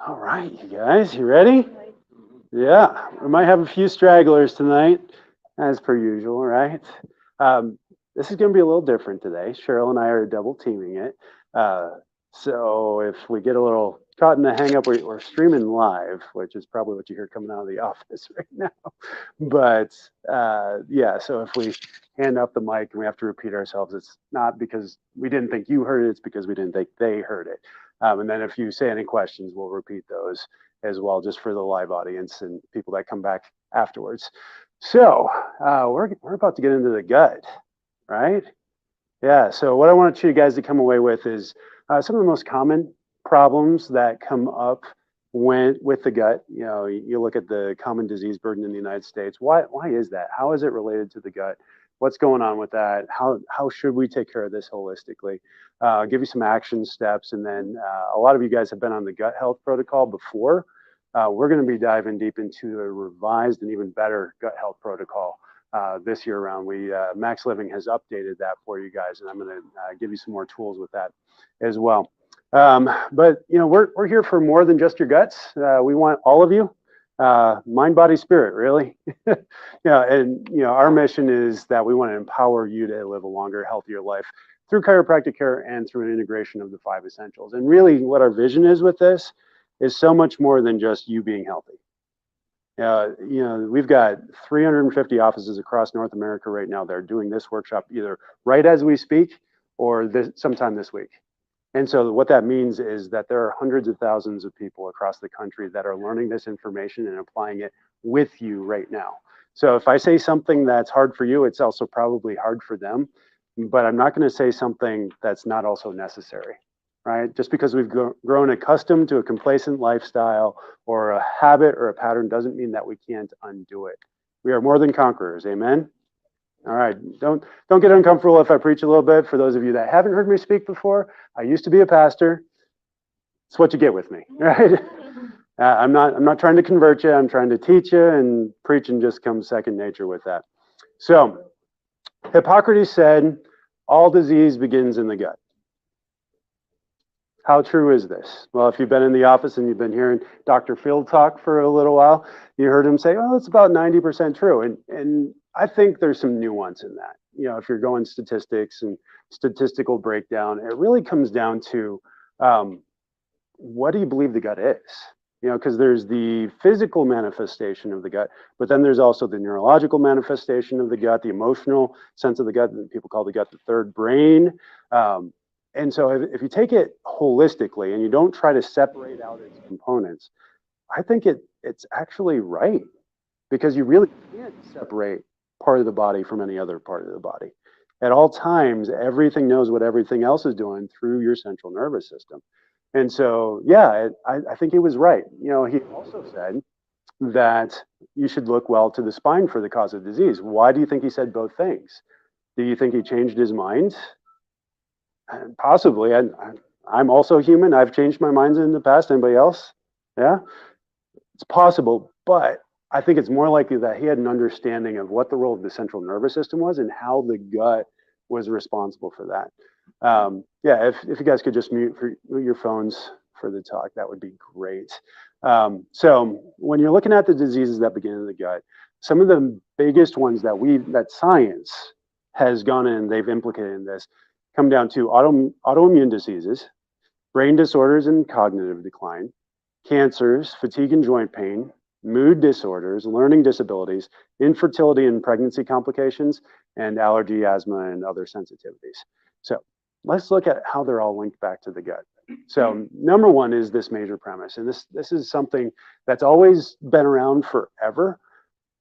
All right, you guys, you ready? Yeah, we might have a few stragglers tonight, as per usual, right? Um, this is going to be a little different today. Cheryl and I are double teaming it. Uh, so if we get a little caught in the hang up, we're streaming live, which is probably what you hear coming out of the office right now. But yeah, so if we hand up the mic and we have to repeat ourselves, it's not because we didn't think you heard it, it's because we didn't think they heard it. And then if you say any questions, we'll repeat those as well, just for the live audience and people that come back afterwards. So we're about to get into the gut, right? Yeah. So what I want you guys to come away with is some of the most common problems that come up when with the gut. You know, you look at the common disease burden in the United States. Why is that? How is it related to the gut? What's going on with that? How should we take care of this holistically? I'll give you some action steps, and then a lot of you guys have been on the gut health protocol before. We're going to be diving deep into a revised and even better gut health protocol this year around. Max Living has updated that for you guys, and I'm going to give you some more tools with that as well. But you know, we're here for more than just your guts. We want all of you, mind, body, spirit, really. Yeah, and you know, our mission is that we want to empower you to live a longer, healthier life through chiropractic care and through an integration of the five essentials. And really, what our vision is with this is so much more than just you being healthy. You know, we've got 350 offices across North America right now that are doing this workshop either right as we speak or sometime this week. And so what that means is that there are hundreds of thousands of people across the country that are learning this information and applying it with you right now. So if I say something that's hard for you, it's also probably hard for them. But I'm not going to say something that's not also necessary, right? Just because we've grown accustomed to a complacent lifestyle or a habit or a pattern doesn't mean that we can't undo it. We are more than conquerors. Amen. All right, don't get uncomfortable if I preach a little bit. For those of you that haven't heard me speak before, I used to be a pastor. It's what you get with me, right? I'm not trying to convert you. I'm trying to teach you, and preaching just comes second nature with that. So, Hippocrates said, "All disease begins in the gut." How true is this? Well, if you've been in the office and you've been hearing Dr. Field talk for a little while, you heard him say, "Oh, it's about 90% true." And I think there's some nuance in that. You know, if you're going statistics and statistical breakdown, it really comes down to what do you believe the gut is? You know, because there's the physical manifestation of the gut, but then there's also the neurological manifestation of the gut, the emotional sense of the gut, that people call the gut the third brain. And so if you take it holistically and you don't try to separate out its components, I think it's actually right because you really can't separate part of the body from any other part of the body. At all times, everything knows what everything else is doing through your central nervous system. And so, yeah, I think he was right. You know, he also said that you should look well to the spine for the cause of disease. Why do you think he said both things? Do you think he changed his mind? Possibly. I'm also human. I've changed my mind in the past. Anybody else? Yeah, it's possible, but I think it's more likely that he had an understanding of what the role of the central nervous system was and how the gut was responsible for that. Yeah, if you guys could just mute your phones for the talk, that would be great. So when you're looking at the diseases that begin in the gut, some of the biggest ones that science has gone in, they've implicated in this, come down to autoimmune diseases, brain disorders and cognitive decline, cancers, fatigue and joint pain, mood disorders, learning disabilities, infertility and pregnancy complications, and allergy, asthma, and other sensitivities. So let's look at how they're all linked back to the gut. So number one is this major premise, and this is something that's always been around forever,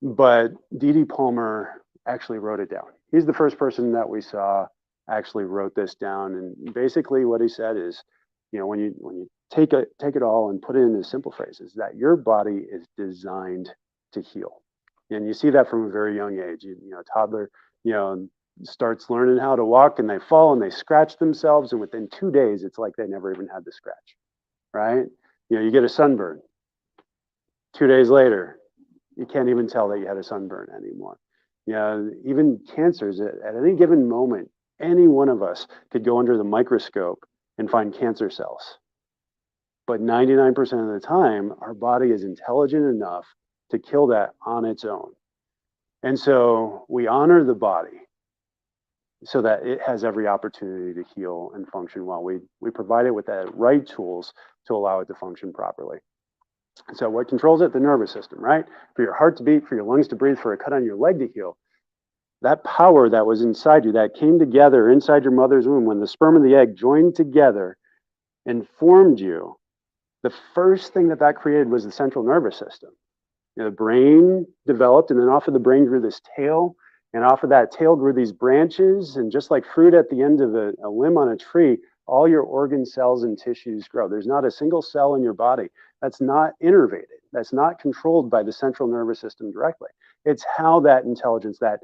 but D.D. Palmer actually wrote it down. He's the first person that we saw actually wrote this down, and basically what he said is, you know, when you take it all and put it into simple phrases, that your body is designed to heal, and you see that from a very young age. You know, a toddler, you know, starts learning how to walk, and they fall and they scratch themselves, and within 2 days, it's like they never even had the scratch, right? You know, you get a sunburn. 2 days later, you can't even tell that you had a sunburn anymore. You know, even cancers at any given moment, any one of us could go under the microscope and find cancer cells. But 99% of the time, our body is intelligent enough to kill that on its own. And so we honor the body so that it has every opportunity to heal and function well. We provide it with the right tools to allow it to function properly. So what controls it? The nervous system, right? For your heart to beat, for your lungs to breathe, for a cut on your leg to heal. That power that was inside you, that came together inside your mother's womb when the sperm and the egg joined together and formed you, the first thing that created was the central nervous system. The brain developed, and then off of the brain grew this tail, and off of that tail grew these branches, and just like fruit at the end of a limb on a tree, all your organ cells and tissues grow. There's not a single cell in your body that's not innervated, that's not controlled by the central nervous system directly. It's how that intelligence, that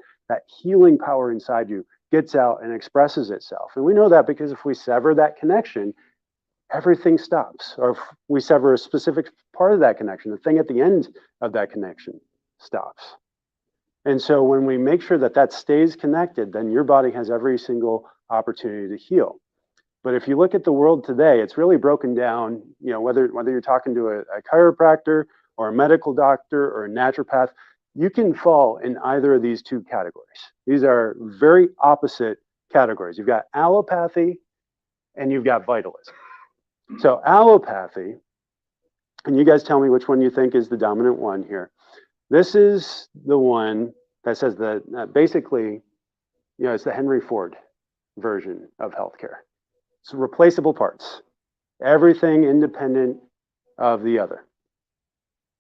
healing power inside you gets out and expresses itself. And we know that because if we sever that connection, everything stops. Or if we sever a specific part of that connection, the thing at the end of that connection stops. And so when we make sure that stays connected, then your body has every single opportunity to heal. But if you look at the world today, it's really broken down, whether you're talking to a chiropractor or a medical doctor or a naturopath, you can fall in either of these two categories. These are very opposite categories. You've got allopathy and you've got vitalism. So allopathy, and you guys tell me which one you think is the dominant one here. This is the one that says that basically, it's the Henry Ford version of healthcare. It's replaceable parts, everything independent of the other.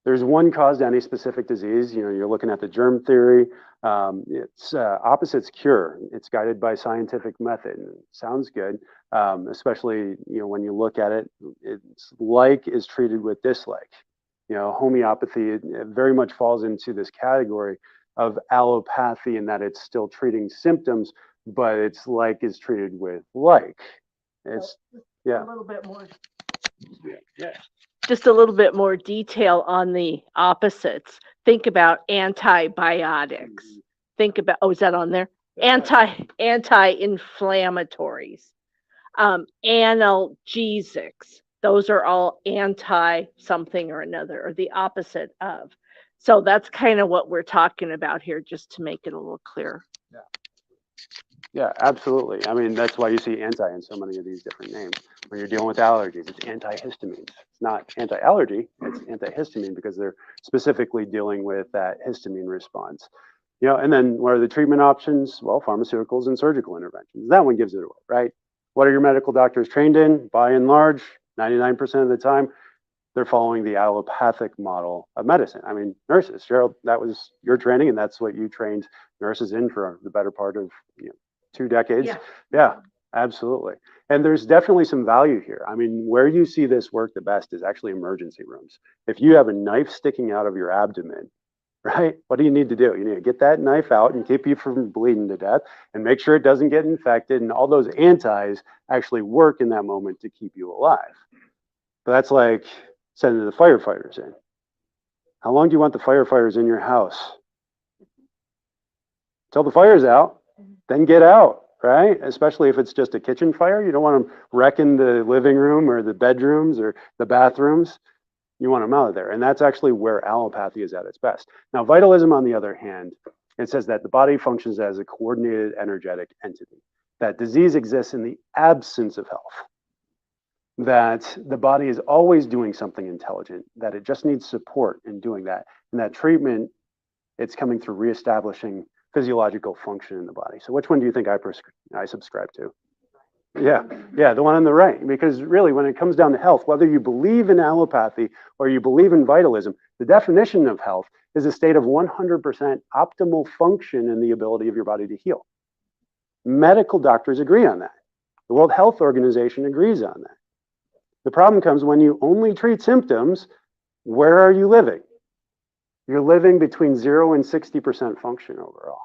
There's one cause to any specific disease. You're looking at the germ theory. It's opposites cure. It's guided by scientific method. And it sounds good, especially when you look at it. It's like is treated with dislike. Homeopathy it very much falls into this category of allopathy in that it's still treating symptoms, but it's like is treated with like. It's a little bit more. Yeah. Just a little bit more detail on the opposites. Think about antibiotics. Think about, is that on there? Anti-inflammatories, analgesics. Those are all anti something or another, or the opposite of. So that's kind of what we're talking about here, just to make it a little clearer. Yeah, absolutely. I mean, that's why you see anti in so many of these different names. When you're dealing with allergies, it's antihistamines. It's not anti-allergy, it's antihistamine because they're specifically dealing with that histamine response. And then what are the treatment options? Well, pharmaceuticals and surgical interventions. That one gives it away, right? What are your medical doctors trained in? By and large, 99% of the time, they're following the allopathic model of medicine. I mean, nurses, Cheryl, that was your training, and that's what you trained nurses in for the better part of 2 decades. Yeah, absolutely. And there's definitely some value here. I mean, where you see this work the best is actually emergency rooms. If you have a knife sticking out of your abdomen, right, what do you need to do? You need to get that knife out and keep you from bleeding to death and make sure it doesn't get infected. And all those antis actually work in that moment to keep you alive. But that's like sending the firefighters in. How long do you want the firefighters in your house? Till the fire's out. Then get out, right? Especially if it's just a kitchen fire. You don't want them wrecking the living room or the bedrooms or the bathrooms. You want them out of there. And that's actually where allopathy is at its best. Now, vitalism, on the other hand, it says that the body functions as a coordinated energetic entity, that disease exists in the absence of health, that the body is always doing something intelligent, that it just needs support in doing that. And that treatment, it's coming through reestablishing physiological function in the body. So which one do you think I subscribe to? Yeah, the one on the right. Because really, when it comes down to health, whether you believe in allopathy or you believe in vitalism, the definition of health is a state of 100% optimal function in the ability of your body to heal. Medical doctors agree on that. The World Health Organization agrees on that. The problem comes when you only treat symptoms. Where are you living? You're living between 0 and 60% function overall.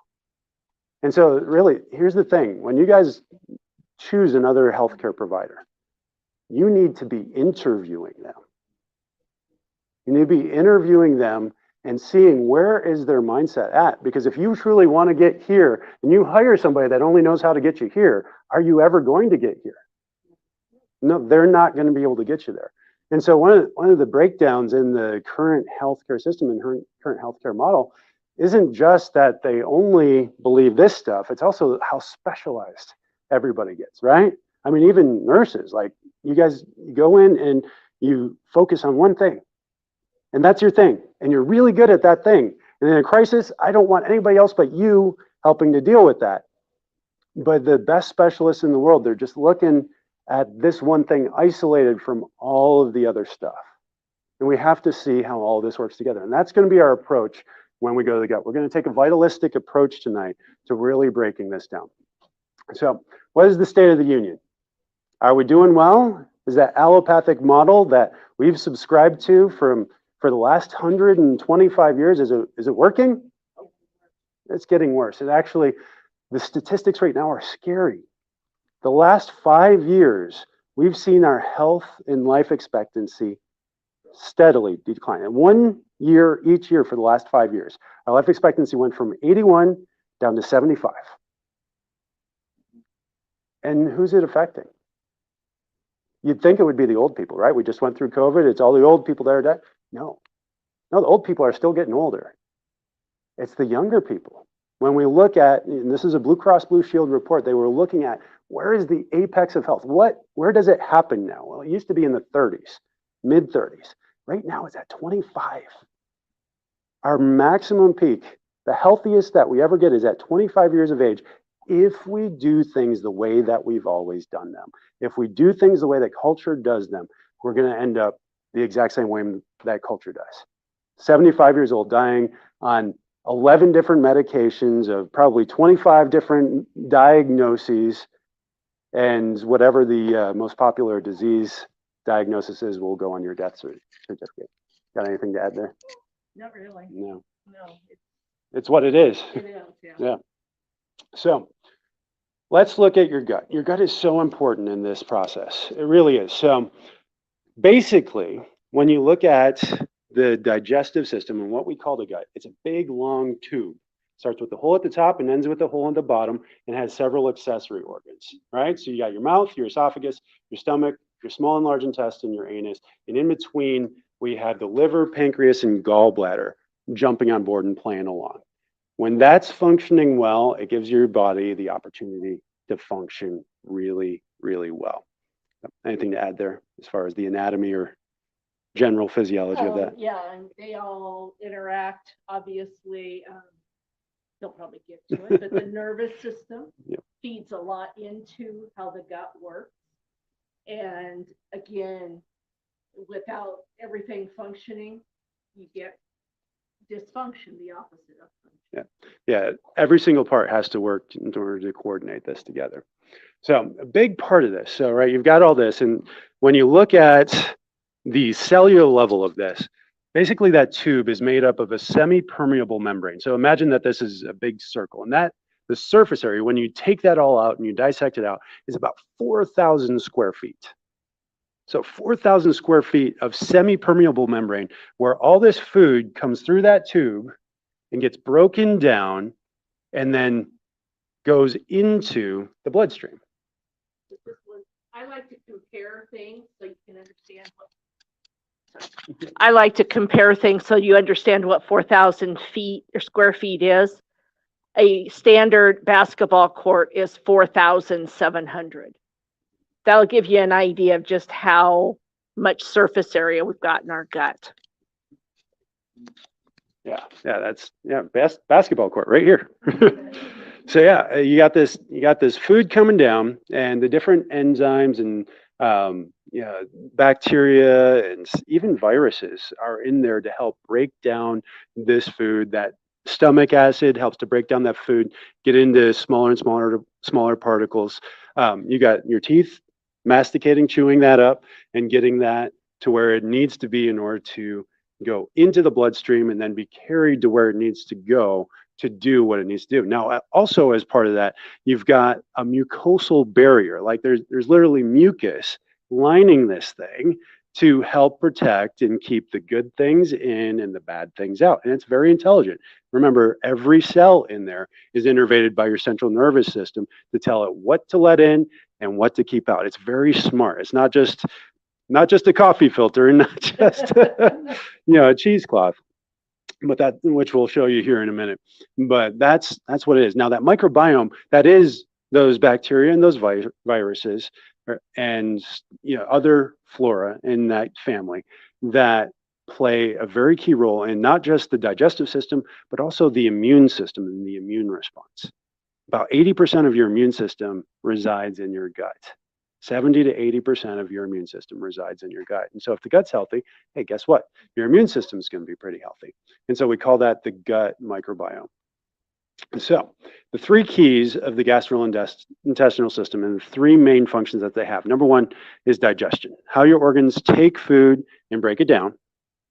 And so really, here's the thing. When you guys choose another healthcare provider, you need to be interviewing them. You need to be interviewing them and seeing where is their mindset at. Because if you truly want to get here and you hire somebody that only knows how to get you here, are you ever going to get here? No, they're not going to be able to get you there. And so one of the breakdowns in the current healthcare system and current healthcare model isn't just that they only believe this stuff, it's also how specialized everybody gets, right? I mean, even nurses, like you guys go in and you focus on one thing, and that's your thing, and you're really good at that thing. And in a crisis, I don't want anybody else but you helping to deal with that. But the best specialists in the world, they're just looking at this one thing isolated from all of the other stuff. And we have to see how all this works together. And that's going to be our approach when we go to the gut. We're going to take a vitalistic approach tonight to really breaking this down. So what is the state of the union? Are we doing well? Is that allopathic model that we've subscribed to for the last 125 years, is it working? It's getting worse. And actually, the statistics right now are scary. The last 5 years, we've seen our health and life expectancy steadily decline. And 1 year each year for the last 5 years, our life expectancy went from 81 down to 75. And who's it affecting? You'd think it would be the old people, right? We just went through COVID. It's all the old people that are dead. No, the old people are still getting older. It's the younger people. When we look at, and this is a Blue Cross Blue Shield report, they were looking at where is the apex of health? Where does it happen now? Well, it used to be in the 30s, mid 30s. Right now it's at 25. Our maximum peak, the healthiest that we ever get, is at 25 years of age if we do things the way that we've always done them. If we do things the way that culture does them, we're going to end up the exact same way that culture does. 75 years old, dying on 11 different medications of probably 25 different diagnoses, and whatever the most popular disease diagnosis is will go on your death certificate. Got anything to add there? Not really. No. No. It's what it is. It is, yeah. Yeah. So let's look at your gut. Your gut is so important in this process. It really is. So basically, when you look at the digestive system and what we call the gut, it's a big, long tube. Starts with the hole at the top and ends with the hole in the bottom and has several accessory organs, right? So you got your mouth, your esophagus, your stomach, your small and large intestine, your anus, and in between, we have the liver, pancreas, and gallbladder jumping on board and playing along. When that's functioning well, it gives your body the opportunity to function really, really well. Anything to add there as far as the anatomy or general physiology of that? Yeah, and they all interact, obviously. They'll probably get to it, but the nervous system feeds a lot into how the gut works. And again, without everything functioning, you get dysfunction, the opposite of function. Yeah, every single part has to work in order to coordinate this together. So a big part of this, so right, you've got all this, and when you look at the cellular level of this, basically that tube is made up of a semi-permeable membrane. So imagine that this is a big circle, and that the surface area, when you take that all out and you dissect it out, is about 4,000 square feet. So 4,000 square feet of semi-permeable membrane where all this food comes through that tube and gets broken down and then goes into the bloodstream. I like to compare things so you can understand I like to compare things so you understand what 4,000 feet or square feet is. A standard basketball court is 4,700. That'll give you an idea of just how much surface area we've got in our gut. That's best basketball court right here. So you got this food coming down, and the different enzymes and bacteria and even viruses are in there to help break down this food. That stomach acid helps to break down that food, get into smaller and smaller particles. You got your teeth masticating, chewing that up, and getting that to where it needs to be in order to go into the bloodstream and then be carried to where it needs to go to do what it needs to do. Now, also as part of that, you've got a mucosal barrier. Like there's literally mucus lining this thing to help protect and keep the good things in and the bad things out. And it's very intelligent. Remember, every cell in there is innervated by your central nervous system to tell it what to let in and what to keep out. It's very smart. It's not just not just a coffee filter and not just, a cheesecloth, but that, which we'll show you here in a minute. But that's what it is. Now that microbiome, that is those bacteria and those viruses and other flora in that family that play a very key role in not just the digestive system, but also the immune system and the immune response. About 80% of your immune system resides in your gut. 70 to 80% of your immune system resides in your gut. And so if the gut's healthy, hey, guess what? Your immune system is going to be pretty healthy. And so we call that the gut microbiome. So the three keys of the gastrointestinal system and the three main functions that they have. Number one is digestion, how your organs take food and break it down.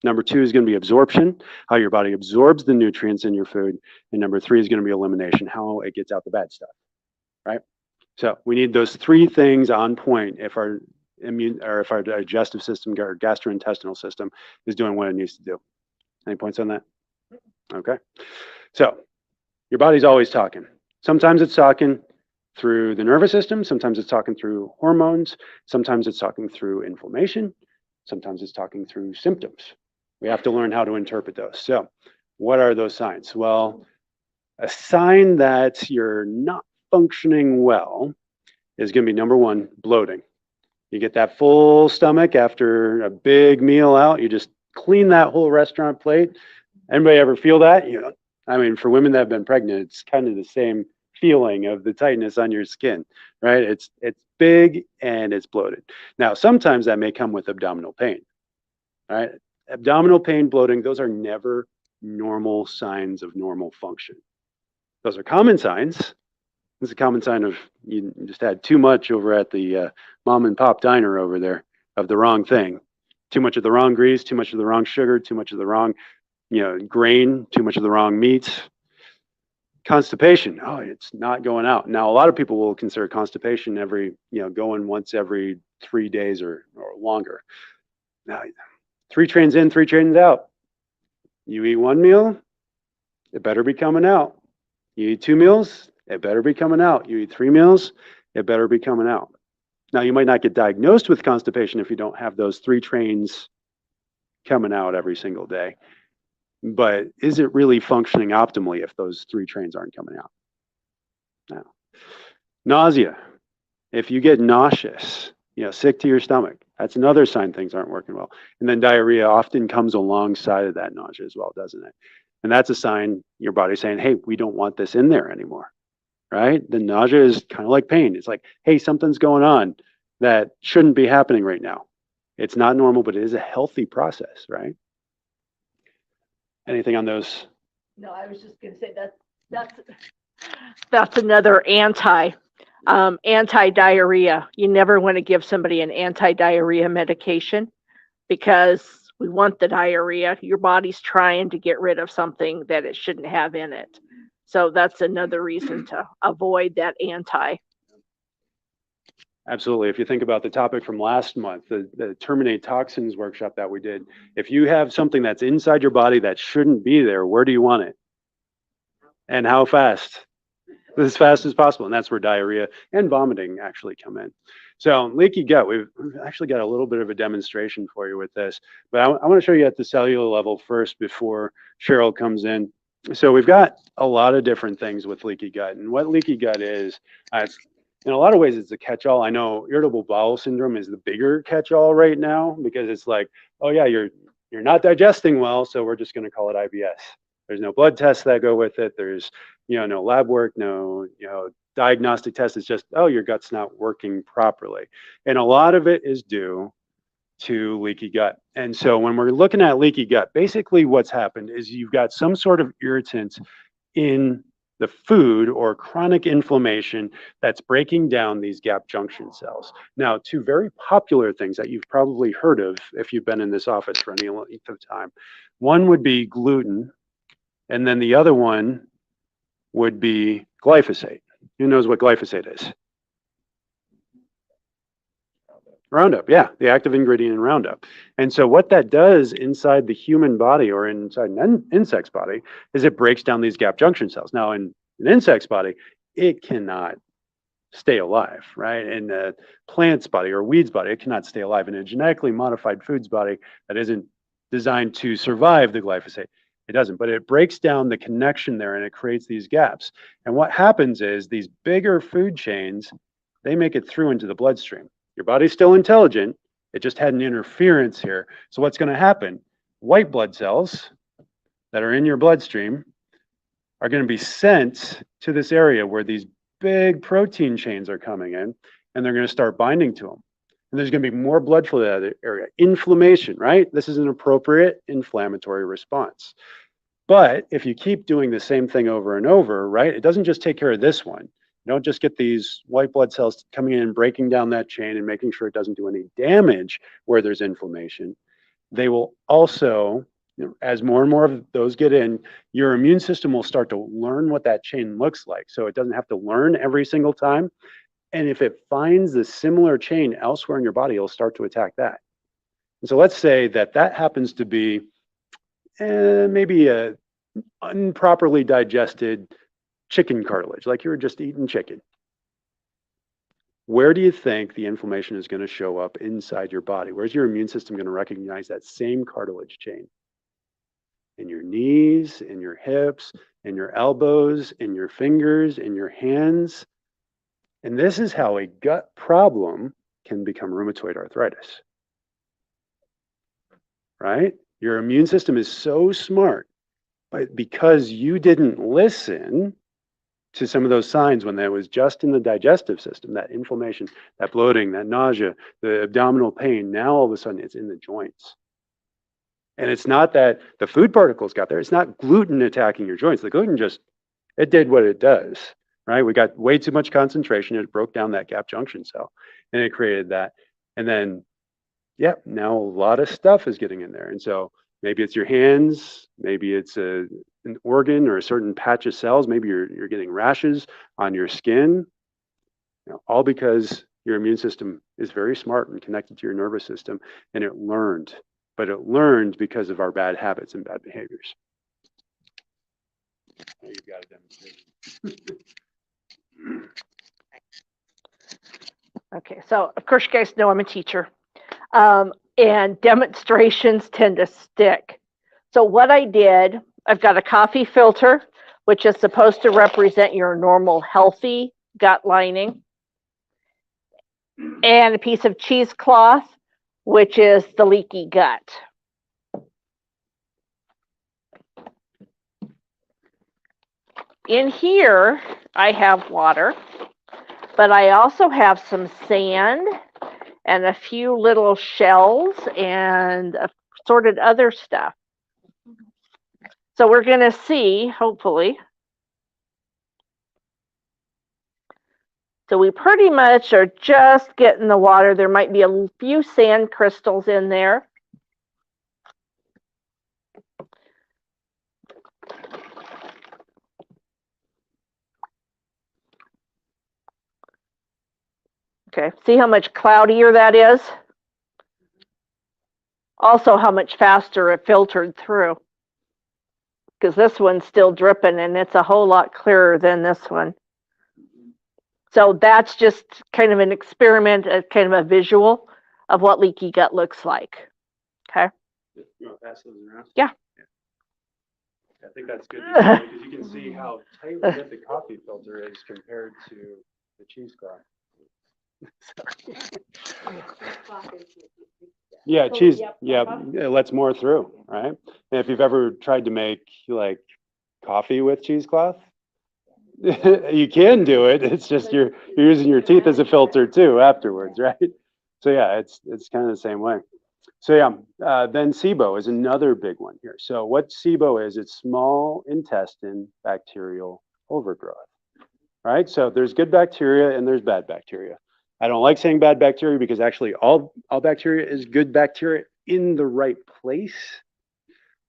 Number two is going to be absorption, how your body absorbs the nutrients in your food. And number three is going to be elimination, how it gets out the bad stuff, right? So we need those three things on point if our digestive system or gastrointestinal system is doing what it needs to do. Any points on that? Okay. So your body's always talking. Sometimes it's talking through the nervous system. Sometimes it's talking through hormones. Sometimes it's talking through inflammation. Sometimes it's talking through symptoms. We have to learn how to interpret those. So what are those signs? Well, a sign that you're not functioning well is going to be number one, bloating. You get that full stomach after a big meal out. You just clean that whole restaurant plate. Anybody ever feel that? I mean, for women that have been pregnant, it's kind of the same feeling of the tightness on your skin, right? It's big and it's bloated. Now, sometimes that may come with abdominal pain, right? Abdominal pain, bloating, those are never normal signs of normal function. Those are common signs. It's a common sign of you just had too much over at the mom and pop diner over there of the wrong thing. Too much of the wrong grease, too much of the wrong sugar, too much of the wrong grain, too much of the wrong meats. Constipation, it's not going out. Now, a lot of people will consider constipation going once every 3 days or longer. Now, 3 trains in, 3 trains out. You eat 1 meal, it better be coming out. You eat 2 meals, it better be coming out. You eat 3 meals, it better be coming out. Now, you might not get diagnosed with constipation if you don't have those 3 trains coming out every single day. But is it really functioning optimally if those 3 trains aren't coming out? No. Nausea. If you get nauseous, sick to your stomach, that's another sign things aren't working well. And then diarrhea often comes alongside of that nausea as well, doesn't it? And that's a sign your body's saying, hey, we don't want this in there anymore, right? The nausea is kind of like pain. It's like, hey, something's going on that shouldn't be happening right now. It's not normal, but it is a healthy process, right? Anything on those? No, I was just going to say that's another anti-diarrhea. You never want to give somebody an anti-diarrhea medication because we want the diarrhea. Your body's trying to get rid of something that it shouldn't have in it. So that's another reason to avoid that anti. Absolutely. If you think about the topic from last month, the Terminate Toxins workshop that we did, if you have something that's inside your body that shouldn't be there, where do you want it? And how fast? As fast as possible. And that's where diarrhea and vomiting actually come in. So leaky gut, we've actually got a little bit of a demonstration for you with this, but I want to show you at the cellular level first before Cheryl comes in. So we've got a lot of different things with leaky gut, and what leaky gut is, in a lot of ways, it's a catch-all. I know irritable bowel syndrome is the bigger catch-all right now because it's like, oh yeah, you're not digesting well, so we're just going to call it IBS. There's no blood tests that go with it. There's no lab work, no diagnostic tests. It's just, oh, your gut's not working properly, and a lot of it is due to leaky gut. And so when we're looking at leaky gut, basically what's happened is you've got some sort of irritant in the food or chronic inflammation that's breaking down these gap junction cells. Now, 2 very popular things that you've probably heard of if you've been in this office for any length of time. One would be gluten, and then the other one would be glyphosate. Who knows what glyphosate is? Roundup, yeah, the active ingredient in Roundup. And so what that does inside the human body or inside an insect's body is it breaks down these gap junction cells. Now in an insect's body, it cannot stay alive, right? In a plant's body or a weed's body, it cannot stay alive. In a genetically modified food's body that isn't designed to survive the glyphosate, it doesn't. But it breaks down the connection there and it creates these gaps. And what happens is these bigger food chains, they make it through into the bloodstream. Your body's still intelligent. It just had an interference here. So what's going to happen? White blood cells that are in your bloodstream are going to be sent to this area where these big protein chains are coming in, and they're going to start binding to them. And there's going to be more blood flow to that area. Inflammation, right? This is an appropriate inflammatory response. But if you keep doing the same thing over and over, right, it doesn't just take care of this one. You don't just get these white blood cells coming in, breaking down that chain and making sure it doesn't do any damage where there's inflammation. They will also, as more and more of those get in, your immune system will start to learn what that chain looks like. So it doesn't have to learn every single time. And if it finds the similar chain elsewhere in your body, it'll start to attack that. And so let's say that happens to be maybe a improperly digested chicken cartilage, like you were just eating chicken. Where do you think the inflammation is going to show up inside your body? Where's your immune system going to recognize that same cartilage chain? In your knees, in your hips, in your elbows, in your fingers, in your hands. And this is how a gut problem can become rheumatoid arthritis. Right? Your immune system is so smart, but because you didn't listen to some of those signs when that was just in the digestive system, that inflammation, that bloating, that nausea, the abdominal pain, now all of a sudden it's in the joints. And it's not that the food particles got there. It's not gluten attacking your joints. The gluten just, it did what it does, right? We got way too much concentration. It broke down that gap junction cell and it created that. And then, yeah, now a lot of stuff is getting in there. And so maybe it's your hands, maybe it's an organ or a certain patch of cells. Maybe you're getting rashes on your skin, all because your immune system is very smart and connected to your nervous system, and it learned. But it learned because of our bad habits and bad behaviors. Now you've got a demonstration. Okay, so of course you guys know I'm a teacher, and demonstrations tend to stick. So what I did, I've got a coffee filter, which is supposed to represent your normal healthy gut lining, and a piece of cheesecloth, which is the leaky gut. In here, I have water, but I also have some sand and a few little shells and assorted other stuff. So we're going to see, hopefully. So we pretty much are just getting the water. There might be a few sand crystals in there. Okay, see how much cloudier that is? Also how much faster it filtered through. Because this one's still dripping and it's a whole lot clearer than this one. So that's just kind of an experiment, kind of a visual of what leaky gut looks like. Okay. You want to pass those around? Yeah. I think that's good because you can see how tightly knit the coffee filter is compared to the cheesecloth. Yeah, cheese. Yeah, it lets more through, right? And if you've ever tried to make like coffee with cheesecloth, you can do it. It's just you're using your teeth as a filter too afterwards, right? So yeah, it's kind of the same way. So yeah, then SIBO is another big one here. So what SIBO is, it's small intestine bacterial overgrowth, right? So there's good bacteria and there's bad bacteria. I don't like saying bad bacteria because actually all bacteria is good bacteria in the right place.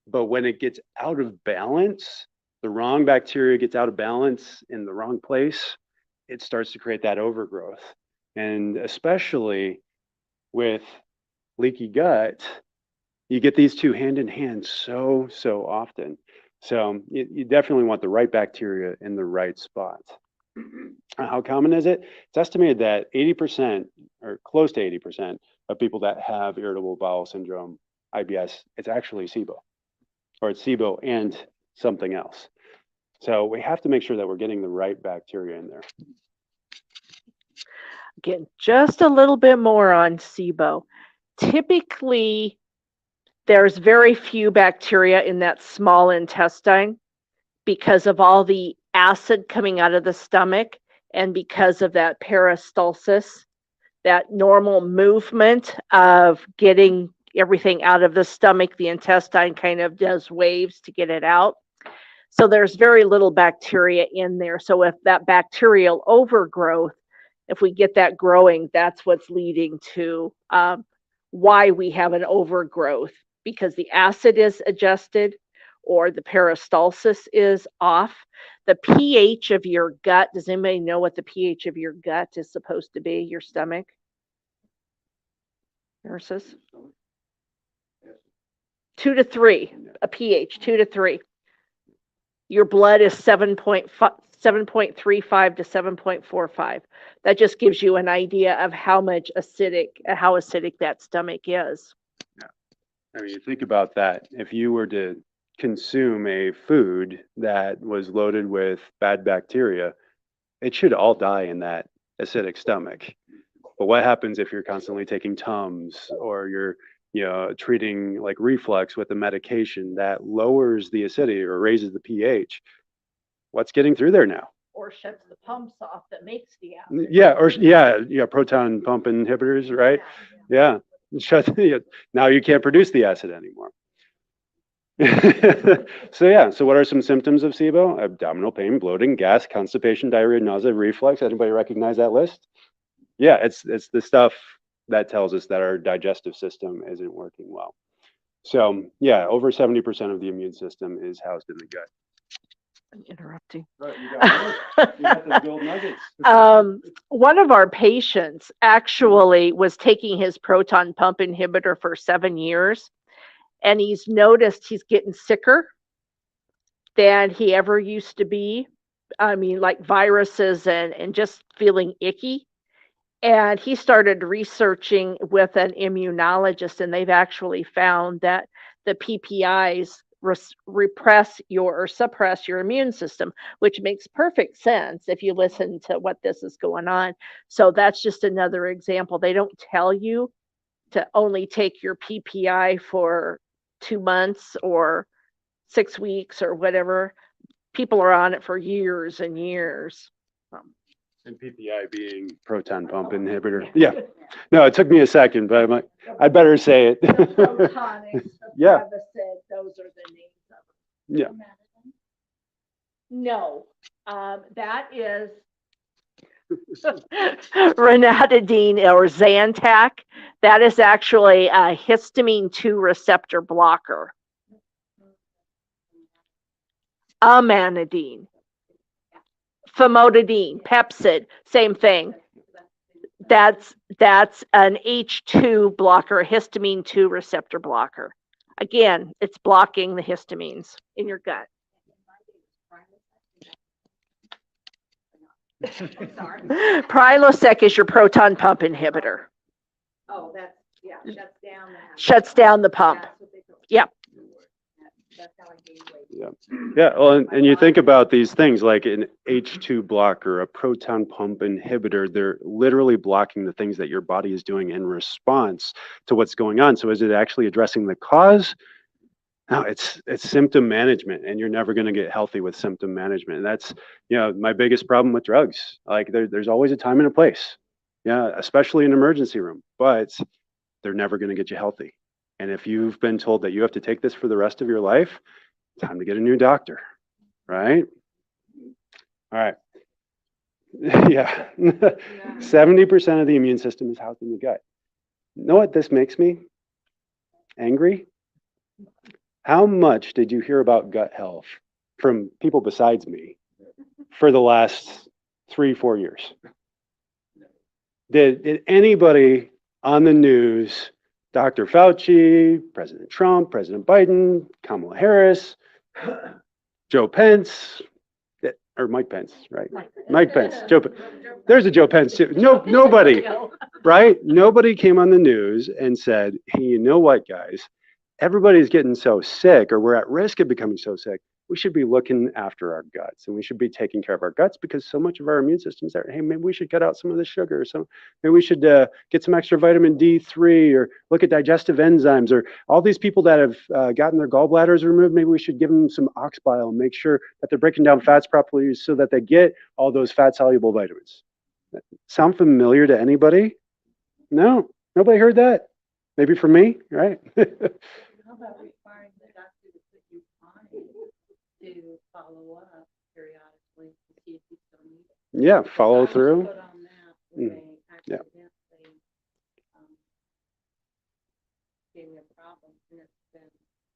But when it gets out of balance, the wrong bacteria gets out of balance in the wrong place, it starts to create that overgrowth. And especially with leaky gut, you get these two hand in hand so often. So you definitely want the right bacteria in the right spot. How common is it? It's estimated that 80% or close to 80% of people that have irritable bowel syndrome, IBS, it's actually SIBO, or it's SIBO and something else. So we have to make sure that we're getting the right bacteria in there. Again, just a little bit more on SIBO. Typically, there's very few bacteria in that small intestine because of all the acid coming out of the stomach and because of that peristalsis, that normal movement of getting everything out of the stomach. The intestine kind of does waves to get it out. So there's very little bacteria in there. So if that bacterial overgrowth, if we get that growing, that's what's leading to why we have an overgrowth, because the acid is adjusted or the peristalsis is off. The pH of your gut, does anybody know what the pH of your gut is supposed to be, your stomach? Nurses? 2 to 3, a pH, 2 to 3. Your blood is 7.35 to 7.45. That just gives you an idea of how acidic that stomach is. Yeah. I mean, you think about that. If you were to consume a food that was loaded with bad bacteria, it should all die in that acidic stomach. But what happens if you're constantly taking Tums, or you're treating like reflux with a medication that lowers the acidity or raises the pH? What's getting through there now? Or shuts the pumps off that makes the acid. Yeah, proton pump inhibitors, right? Yeah. Now you can't produce the acid anymore. So what are some symptoms of SIBO? Abdominal pain, bloating, gas, constipation, diarrhea, nausea, reflux. Anybody recognize that list? Yeah, it's the stuff that tells us that our digestive system isn't working well. So yeah, over 70% of the immune system is housed in the gut. I'm interrupting. Right, you got those gold nuggets. One of our patients actually was taking his proton pump inhibitor for 7 years, and he's noticed he's getting sicker than he ever used to be. I mean, like viruses and just feeling icky. And he started researching with an immunologist, and they've actually found that the PPIs suppress your immune system, which makes perfect sense if you listen to what this is going on. So that's just another example. They don't tell you to only take your PPI for 2 months or 6 weeks or whatever. People are on it for years and years. And PPI being proton pump inhibitor. Yeah. No, it took me a second, but I'm like, I better say it. Protonics, Yeah. those are the names of them. Yeah. No, that is ranitidine or Zantac. That is actually a histamine 2 receptor blocker. Amantadine. Famotidine, Pepcid, same thing. That's an H2 blocker, a histamine 2 receptor blocker. Again, it's blocking the histamines in your gut. Prilosec is your proton pump inhibitor. Oh, Shuts down the pump. Yep. That's how I gain weight. Yeah. Yeah. Well, and you think about these things like an H2 blocker, a proton pump inhibitor, they're literally blocking the things that your body is doing in response to what's going on. So is it actually addressing the cause? No, it's symptom management, and you're never going to get healthy with symptom management. And that's, my biggest problem with drugs. Like there's always a time and a place. Yeah, especially in an emergency room, but they're never going to get you healthy. And if you've been told that you have to take this for the rest of your life, time to get a new doctor, right? All right. Yeah. 70% of the immune system is housed in the gut. You know what this makes me? Angry. How much did you hear about gut health from people besides me for the last 3-4 years? Did anybody on the news, Dr. Fauci, President Trump, President Biden, Kamala Harris, Joe Pence, or Mike Pence, right? Mike Pence, there's a Joe Pence too. No, nobody, right? Nobody came on the news and said, hey, you know what, guys? Everybody's getting so sick, or we're at risk of becoming so sick. We should be looking after our guts, and we should be taking care of our guts because so much of our immune system's there. Hey, maybe we should cut out some of the sugar, or maybe we should get some extra vitamin D3, or look at digestive enzymes, or all these people that have gotten their gallbladders removed. Maybe we should give them some ox bile and make sure that they're breaking down fats properly so that they get all those fat soluble vitamins. Sound familiar to anybody? No, nobody heard that. Maybe from me, right? How about requiring the doctor to put you on it to follow up periodically to see if you still need it? Yeah, follow I was through. put on that when they Yeah. accidentally, gave me a problem, and it's been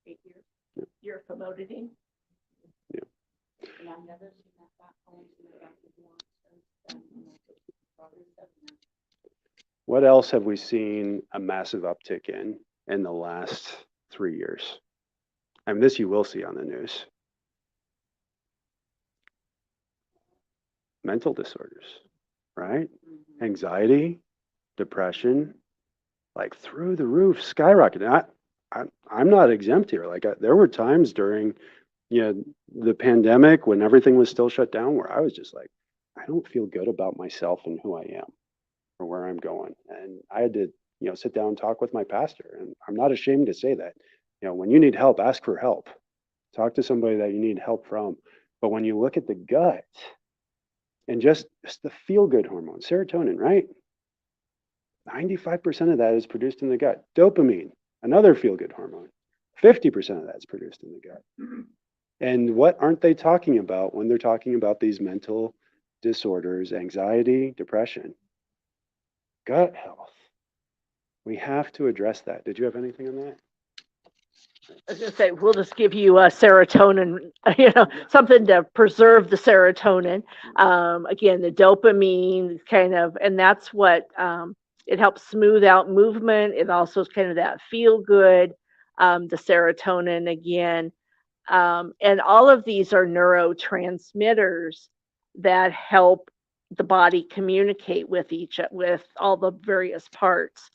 8 years, Your famotidine. and I've never seen that back home to the doctor once since then, and I just probably said no. What else have we seen a massive uptick in the last 3 years? I mean, this you will see on the news. Mental disorders, right? Anxiety, depression, like through the roof, skyrocketing. I'm not exempt here. Like there were times during, the pandemic when everything was still shut down where I was just like, I don't feel good about myself and who I am or where I'm going. And I had to, sit down and talk with my pastor. And I'm not ashamed to say that, when you need help, ask for help. Talk to somebody that you need help from. But when you look at the gut and just the feel-good hormone, serotonin, right? 95% of that is produced in the gut. Dopamine, another feel-good hormone. 50% of that is produced in the gut. And what aren't they talking about when they're talking about these mental disorders, anxiety, depression? Gut health. We have to address that. Did you have anything on that? I was gonna say, we'll just give you a serotonin, something to preserve the serotonin. Again, the dopamine kind of, and that's what, it helps smooth out movement. It also is kind of that feel good, the serotonin again. And all of these are neurotransmitters that help the body communicate with all the various parts.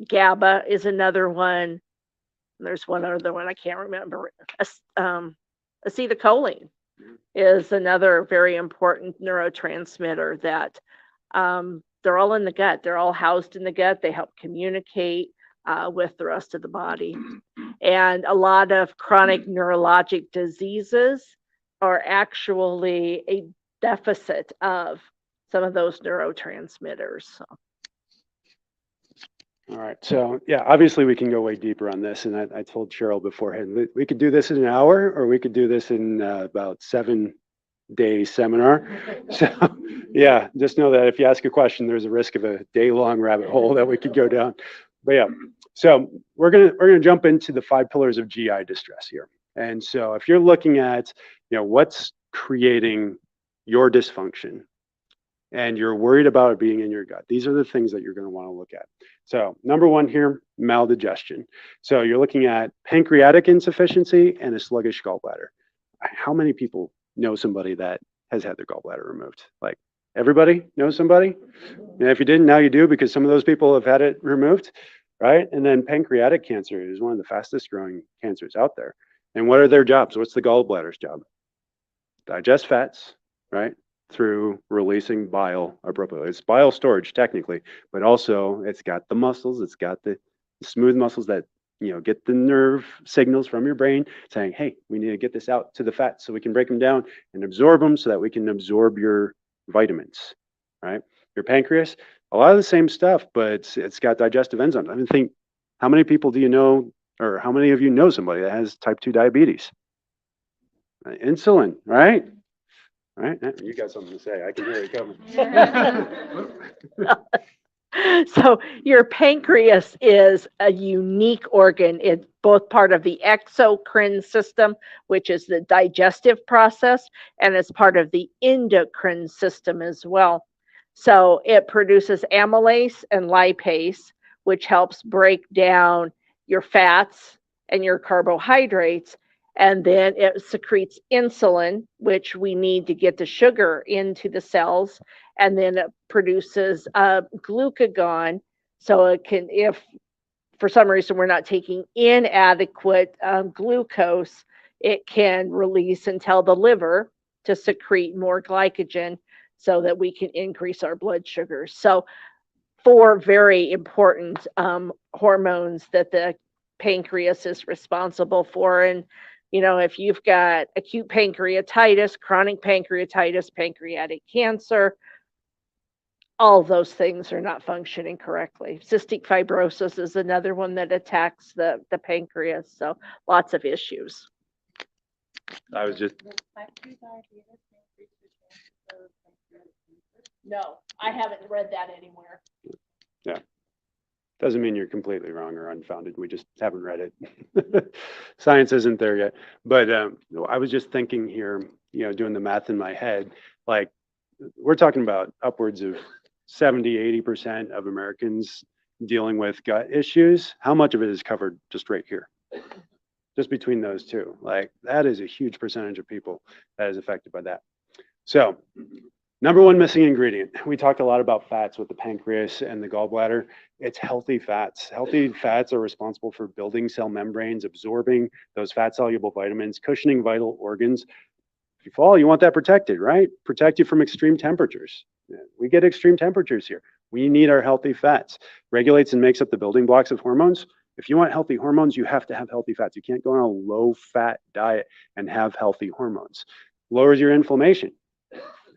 GABA is another one. There's one other one I can't remember. Acetylcholine is another very important neurotransmitter that they're all in the gut. They're all housed in the gut. They help communicate with the rest of the body. And a lot of chronic neurologic diseases are actually a deficit of some of those neurotransmitters. So. All right. So yeah, obviously we can go way deeper on this. And I told Cheryl beforehand, we could do this in an hour or we could do this in about 7-day seminar. So yeah, just know that if you ask a question, there's a risk of a day-long rabbit hole that we could go down. But yeah, so we're gonna jump into the 5 pillars of GI distress here. And so if you're looking at, what's creating your dysfunction and you're worried about it being in your gut, these are the things that you're going to want to look at. So number 1 here, maldigestion. So you're looking at pancreatic insufficiency and a sluggish gallbladder. How many people know somebody that has had their gallbladder removed? Like everybody knows somebody? And if you didn't, now you do, because some of those people have had it removed, right? And then pancreatic cancer is one of the fastest growing cancers out there. And what are their jobs? What's the gallbladder's job? Digest fats, right? Through releasing bile appropriately. It's bile storage technically, but also it's got the muscles, it's got the smooth muscles that get the nerve signals from your brain saying, hey, we need to get this out to the fat so we can break them down and absorb them so that we can absorb your vitamins, right? Your pancreas, a lot of the same stuff, but it's got digestive enzymes. I think, how many people do you know, or how many of you know somebody that has type 2 diabetes? Insulin, right? Right? You got something to say. I can hear it coming. So your pancreas is a unique organ. It's both part of the exocrine system, which is the digestive process, and it's part of the endocrine system as well. So it produces amylase and lipase, which helps break down your fats and your carbohydrates. and then it secretes insulin, which we need to get the sugar into the cells, and then it produces glucagon. So it can, if for some reason we're not taking inadequate glucose, it can release and tell the liver to secrete more glycogen so that we can increase our blood sugar. So, four very important hormones that the pancreas is responsible for. And, if you've got acute pancreatitis, chronic pancreatitis, pancreatic cancer, all those things are not functioning correctly. Cystic fibrosis is another one that attacks the pancreas. So, lots of issues. I was just, Does type 2 diabetes increase the chances of pancreatic cancer? No, I haven't read that anywhere. doesn't mean you're completely wrong or unfounded. We just haven't read it. Science isn't there yet. But I was just thinking here, doing the math in my head, like we're talking about upwards of 70, 80% of Americans dealing with gut issues. How much of it is covered just right here? Just between those two. Like that is a huge percentage of people that is affected by that. So, number one missing ingredient. We talked a lot about fats with the pancreas and the gallbladder. It's healthy fats. Healthy fats are responsible for building cell membranes, absorbing those fat-soluble vitamins, cushioning vital organs. If you fall, you want that protected, right? Protect you from extreme temperatures. We get extreme temperatures here. We need our healthy fats. Regulates and makes up the building blocks of hormones. If you want healthy hormones, you have to have healthy fats. You can't go on a low-fat diet and have healthy hormones. Lowers your inflammation.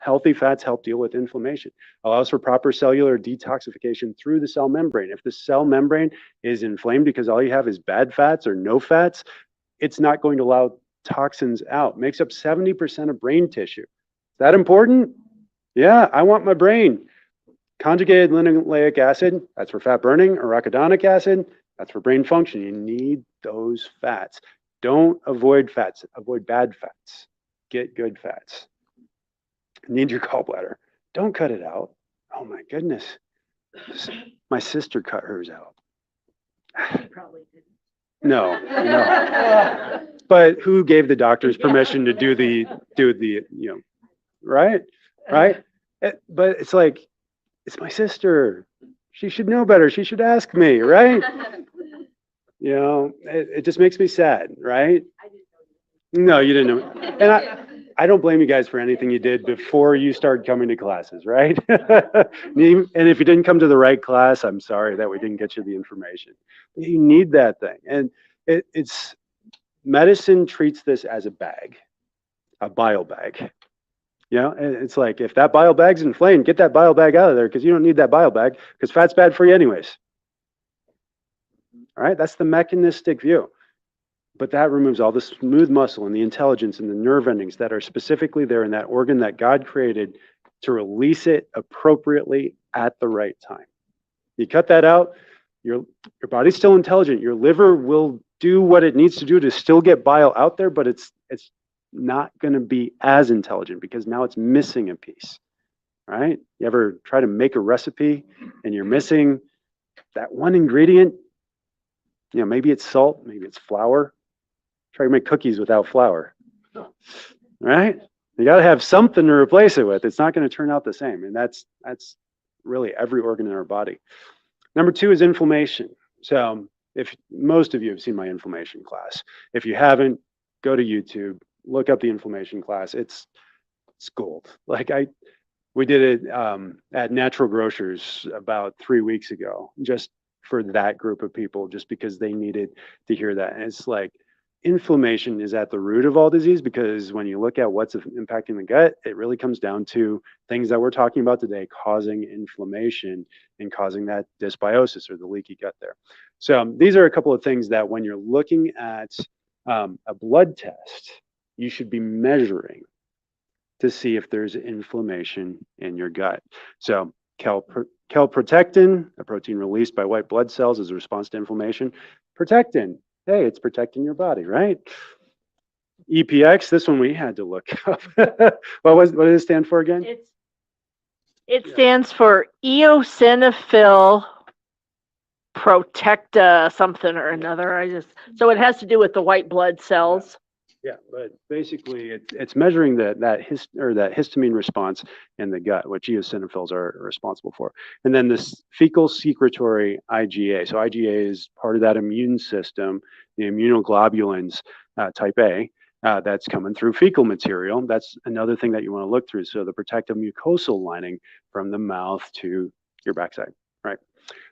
Healthy fats help deal with inflammation. Allows for proper cellular detoxification through the cell membrane. If the cell membrane is inflamed because all you have is bad fats or no fats, it's not going to allow toxins out. Makes up 70% of brain tissue. Is that important? Yeah, I want my brain. Conjugated linoleic acid, that's for fat burning. Arachidonic acid, that's for brain function. You need those fats. Don't avoid fats. Avoid bad fats. Get good fats. Need your gallbladder. Don't cut it out. Oh my goodness. My sister cut hers out. You probably didn't. No. But who gave the doctors permission to do the, right? Right? But it's like, it's my sister. She should know better. She should ask me, right? It just makes me sad, right? No, you didn't know. And I don't blame you guys for anything you did before you started coming to classes, right? And if you didn't come to the right class, I'm sorry that we didn't get you the information. You need that thing. And it's medicine treats this as a bag, a bile bag. And it's like, if that bile bag's inflamed, get that bile bag out of there because you don't need that bile bag because fat's bad for you anyways. All right, that's the mechanistic view. But that removes all the smooth muscle and the intelligence and the nerve endings that are specifically there in that organ that God created to release it appropriately at the right time. You cut that out, your body's still intelligent. Your liver will do what it needs to do to still get bile out there, but it's not going to be as intelligent because now it's missing a piece. Right? You ever try to make a recipe and you're missing that one ingredient? Maybe it's salt, maybe it's flour. Try to make cookies without flour, right? You got to have something to replace it with. It's not going to turn out the same. And that's really every organ in our body. Number two is inflammation. So if most of you have seen my inflammation class, if you haven't, go to YouTube, look up the inflammation class. It's gold. Like we did it at Natural Grocers about 3 weeks ago, just for that group of people, just because they needed to hear that. And it's like, inflammation is at the root of all disease because when you look at what's impacting the gut, it really comes down to things that we're talking about today causing inflammation and causing that dysbiosis or the leaky gut there. So these are a couple of things that when you're looking at a blood test, you should be measuring to see if there's inflammation in your gut. So calprotectin, a protein released by white blood cells as a response to inflammation. Protectin, hey, it's protecting your body, right? EPX, this one we had to look up. What did it stand for again? It stands for eosinophil protecta something or another. So it has to do with the white blood cells. Yeah, but basically it's measuring that histamine response in the gut, what eosinophils are responsible for. And then this fecal secretory IgA. So IgA is part of that immune system, the immunoglobulins type A. That's coming through fecal material. That's another thing that you want to look through. So the protective mucosal lining from the mouth to your backside, right?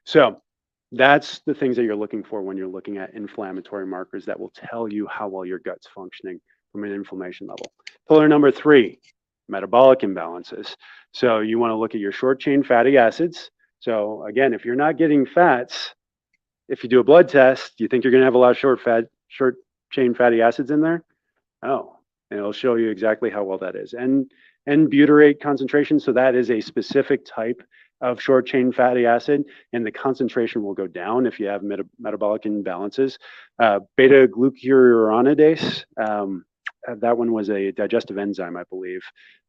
So that's the things that you're looking for when you're looking at inflammatory markers that will tell you how well your gut's functioning from an inflammation level. Pillar number 3, metabolic imbalances. So you want to look at your short chain fatty acids. So again, if you're not getting fats, if you do a blood test, you think you're going to have a lot of short chain fatty acids in there? Oh, and it'll show you exactly how well that is. And butyrate concentration, so that is a specific type of short chain fatty acid, and the concentration will go down if you have metabolic imbalances. Beta glucuronidase, that one was a digestive enzyme, I believe.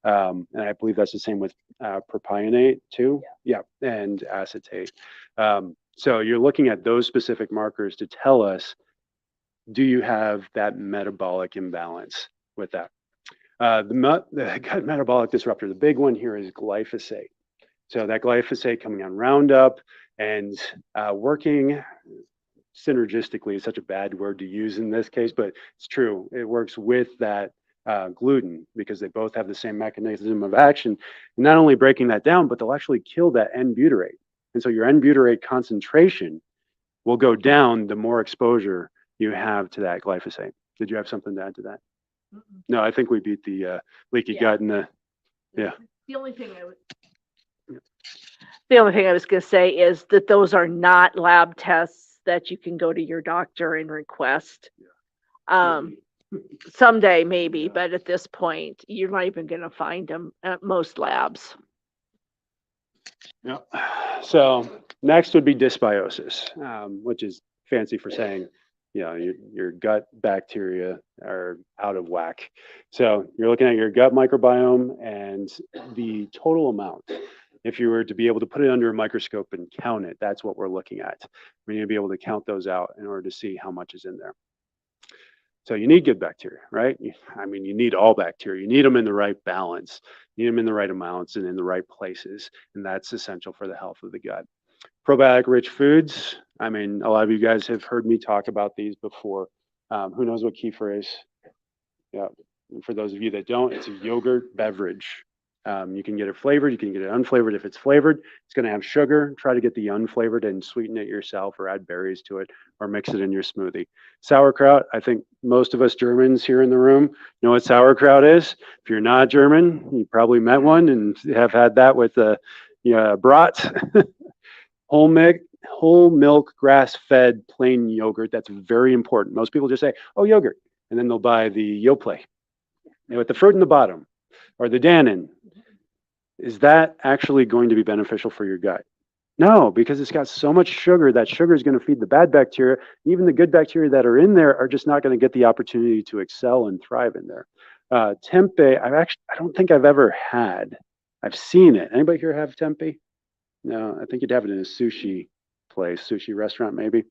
And I believe that's the same with propionate too. Yeah, and acetate. So you're looking at those specific markers to tell us, do you have that metabolic imbalance with that? The gut metabolic disruptor, the big one here is glyphosate. So that glyphosate coming on Roundup and working synergistically is such a bad word to use in this case, but it's true. It works with that gluten because they both have the same mechanism of action. Not only breaking that down, but they'll actually kill that N-butyrate. And so your N-butyrate concentration will go down the more exposure you have to that glyphosate. Did you have something to add to that? Mm-mm. No, I think we beat the leaky Yeah. gut and the, yeah. The only thing I was going to say is that those are not lab tests that you can go to your doctor and request. Someday maybe, Yeah. but at this point, you're not even going to find them at most labs. Yeah. So next would be dysbiosis, which is fancy for saying, you know, your gut bacteria are out of whack. So you're looking at your gut microbiome and the total amount. If you were to be able to put it under a microscope and count it, that's what we're looking at. We need to be able to count those out in order to see how much is in there. So you need good bacteria, right? I mean, you need all bacteria. You need them in the right balance, you need them in the right amounts and in the right places. And that's essential for the health of the gut. Probiotic rich foods. I mean, a lot of you guys have heard me talk about these before. Who knows what kefir is? Yeah. And for those of you that don't, it's a yogurt beverage. You can get it flavored, you can get it unflavored. If it's flavored, it's going to have sugar. Try to get the unflavored and sweeten it yourself or add berries to it or mix it in your smoothie. Sauerkraut, I think most of us Germans here in the room know what sauerkraut is. If you're not German, you probably met one and have had that with brat. Whole milk, grass-fed, plain yogurt. That's very important. Most people just say, "Oh, yogurt," and then they'll buy the Yoplait with the fruit in the bottom or the Dannon. Is that actually going to be beneficial for your gut? No, because it's got so much sugar. That sugar is going to feed the bad bacteria. Even the good bacteria that are in there are just not going to get the opportunity to excel and thrive in there. Tempeh, I don't think I've ever had. I've seen it. Anybody here have tempeh? No, I think you'd have it in a sushi place, sushi restaurant maybe.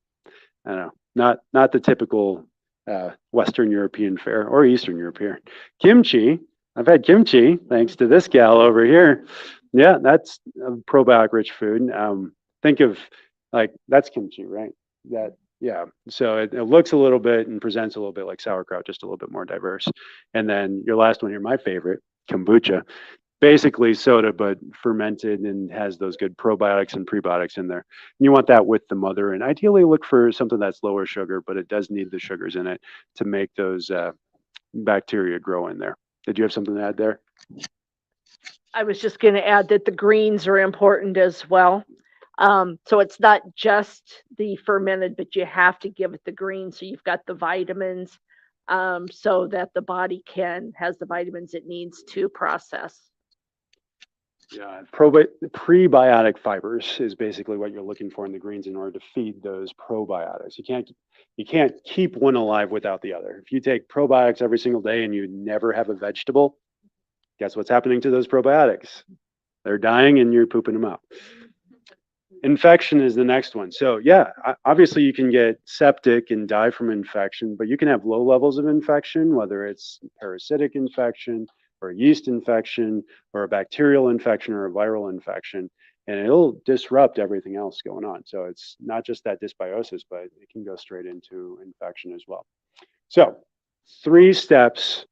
I don't know. Not the typical Western European fare or Eastern European. Kimchi. I've had kimchi thanks to this gal over here. Yeah, that's a probiotic rich food. Think of like that's kimchi, right? Yeah. So it looks a little bit and presents a little bit like sauerkraut, just a little bit more diverse. And then your last one here, my favorite, kombucha. Basically soda, but fermented and has those good probiotics and prebiotics in there. And you want that with the mother, and ideally look for something that's lower sugar, but it does need the sugars in it to make those bacteria grow in there. Did you have something to add there? I was just going to add that the greens are important as well. So it's not just the fermented, but you have to give it the green. So you've got the vitamins so that the body has the vitamins it needs to process. Yeah, prebiotic fibers is basically what you're looking for in the greens in order to feed those probiotics. You can't keep one alive without the other. If you take probiotics every single day and you never have a vegetable, guess what's happening to those probiotics? They're dying and you're pooping them out. Infection is the next one. So yeah, obviously you can get septic and die from infection, but you can have low levels of infection, whether it's parasitic infection or a yeast infection or a bacterial infection or a viral infection, and it'll disrupt everything else going on. So it's not just that dysbiosis, but it can go straight into infection as well. So 3 steps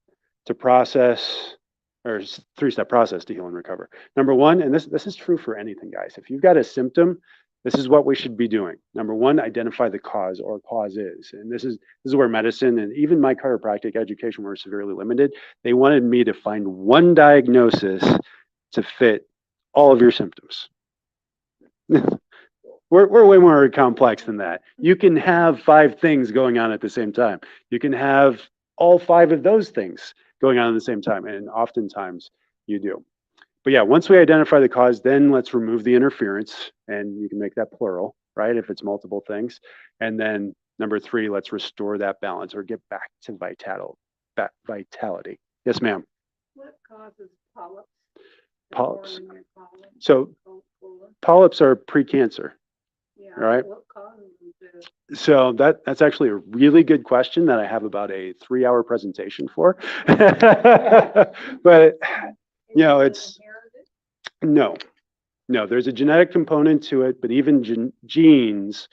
to process, or 3-step process to heal and recover. Number one, and this is true for anything, guys. If you've got a symptom, this is what we should be doing. Number one, identify the cause or causes. And this is where medicine and even my chiropractic education were severely limited. They wanted me to find one diagnosis to fit all of your symptoms. We're way more complex than that. You can have 5 things going on at the same time. You can have all 5 of those things going on at the same time, and oftentimes you do. But yeah, once we identify the cause, then let's remove the interference, and you can make that plural, right, if it's multiple things. And then number 3, let's restore that balance or get back to vitality. Yes, ma'am. What causes polyps? Polyps. Or in your colon? So Colon? polyps are precancer. Yeah, right. what causes them to? So that's actually a really good question that I have about a 3-hour presentation for. But you know, it's no, there's a genetic component to it, but even genes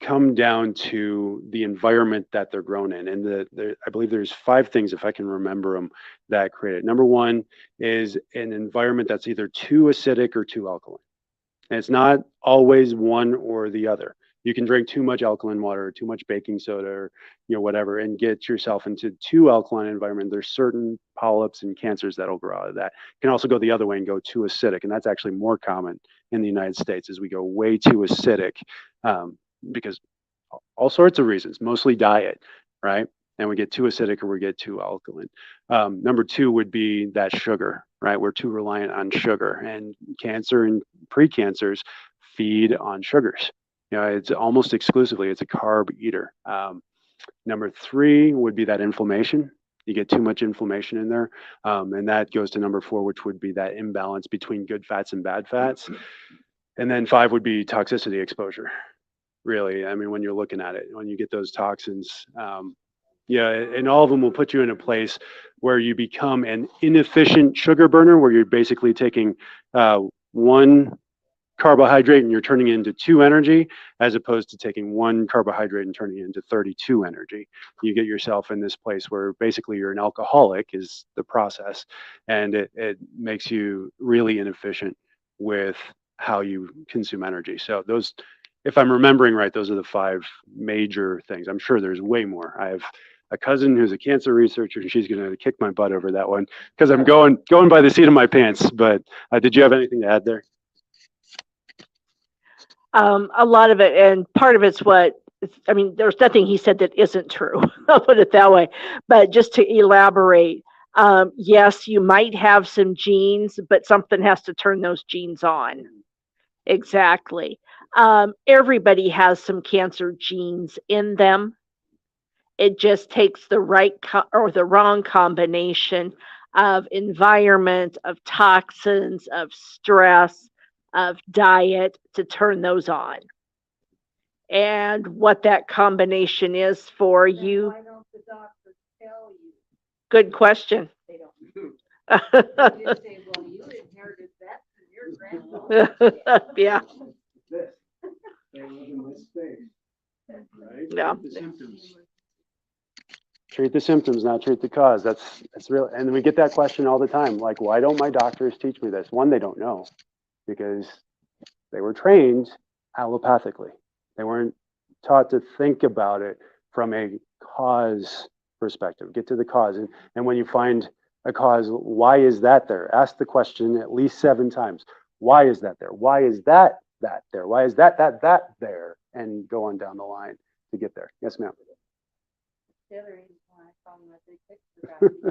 come down to the environment that they're grown in. And I believe there's 5 things, if I can remember them, that create it. Number 1 is an environment that's either too acidic or too alkaline. And it's not always one or the other. You can drink too much alkaline water or too much baking soda or whatever and get yourself into too alkaline environment. There's certain polyps and cancers that'll grow out of that. You can also go the other way and go too acidic, and that's actually more common in the United States as we go way too acidic because all sorts of reasons, mostly diet, right? And we get too acidic or we get too alkaline. Number 2 would be that sugar, right? We're too reliant on sugar, and cancer and precancers feed on sugars. It's almost exclusively, it's a carb eater. Number 3 would be that inflammation. You get too much inflammation in there. And that goes to number 4, which would be that imbalance between good fats and bad fats. And then 5 would be toxicity exposure. Really, I mean, when you're looking at it, when you get those toxins, and all of them will put you in a place where you become an inefficient sugar burner, where you're basically taking 1 carbohydrate and you're turning it into 2 energy, as opposed to taking 1 carbohydrate and turning it into 32 energy. You get yourself in this place where basically you're an alcoholic is the process, and it makes you really inefficient with how you consume energy. So those, if I'm remembering right, those are the 5 major things. I'm sure there's way more. I have a cousin who's a cancer researcher, and she's going to kick my butt over that one because I'm going by the seat of my pants. But did you have anything to add there? A lot of it, and part of it's there's nothing he said that isn't true. I'll put it that way. But just to elaborate, yes, you might have some genes, but something has to turn those genes on. Exactly. Everybody has some cancer genes in them. It just takes the right or the wrong combination of environment, of toxins, of stress, of diet to turn those on. And what that combination is for you. Why don't the doctors tell you? Good question. They don't. You say, well, you inherited that from your grandma. Yeah. Right? Yeah. Treat the symptoms, not treat the cause. That's real. And we get that question all the time. Like, why don't my doctors teach me this? One, they don't know, because they were trained allopathically. They weren't taught to think about it from a cause perspective. Get to the cause. And when you find a cause, why is that there? Ask the question at least 7 times. Why is that there? Why is that there? Why is that there? And go on down the line to get there. Yes, ma'am. The other reason why I call him a big picture guy is,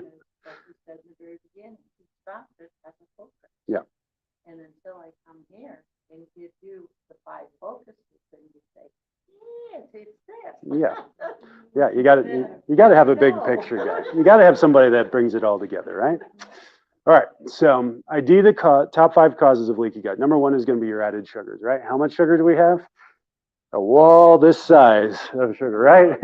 like you said in the very beginning, he stopped it as a focus. Yeah. And until I come here and give you the 5 focuses, and you say, yes, it's this. Yeah. Yeah, you got to have a big picture, guys. You got to have somebody that brings it all together, right? All right, so ID the top 5 causes of leaky gut. Number 1 is going to be your added sugars, right? How much sugar do we have? A wall this size of sugar, right?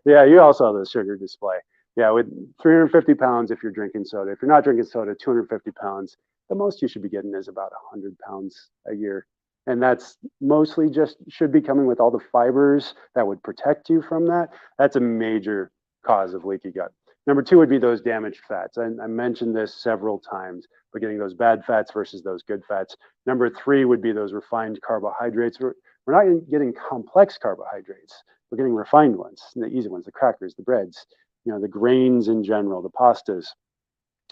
Yeah, you all saw the sugar display. Yeah, with 350 pounds if you're drinking soda. If you're not drinking soda, 250 pounds. The most you should be getting is about 100 pounds a year. And that's mostly just should be coming with all the fibers that would protect you from that. That's a major cause of leaky gut. Number 2 would be those damaged fats. I mentioned this several times, but getting those bad fats versus those good fats. Number 3 would be those refined carbohydrates. We're not getting complex carbohydrates. We're getting refined ones, the easy ones, the crackers, the breads, the grains in general, the pastas.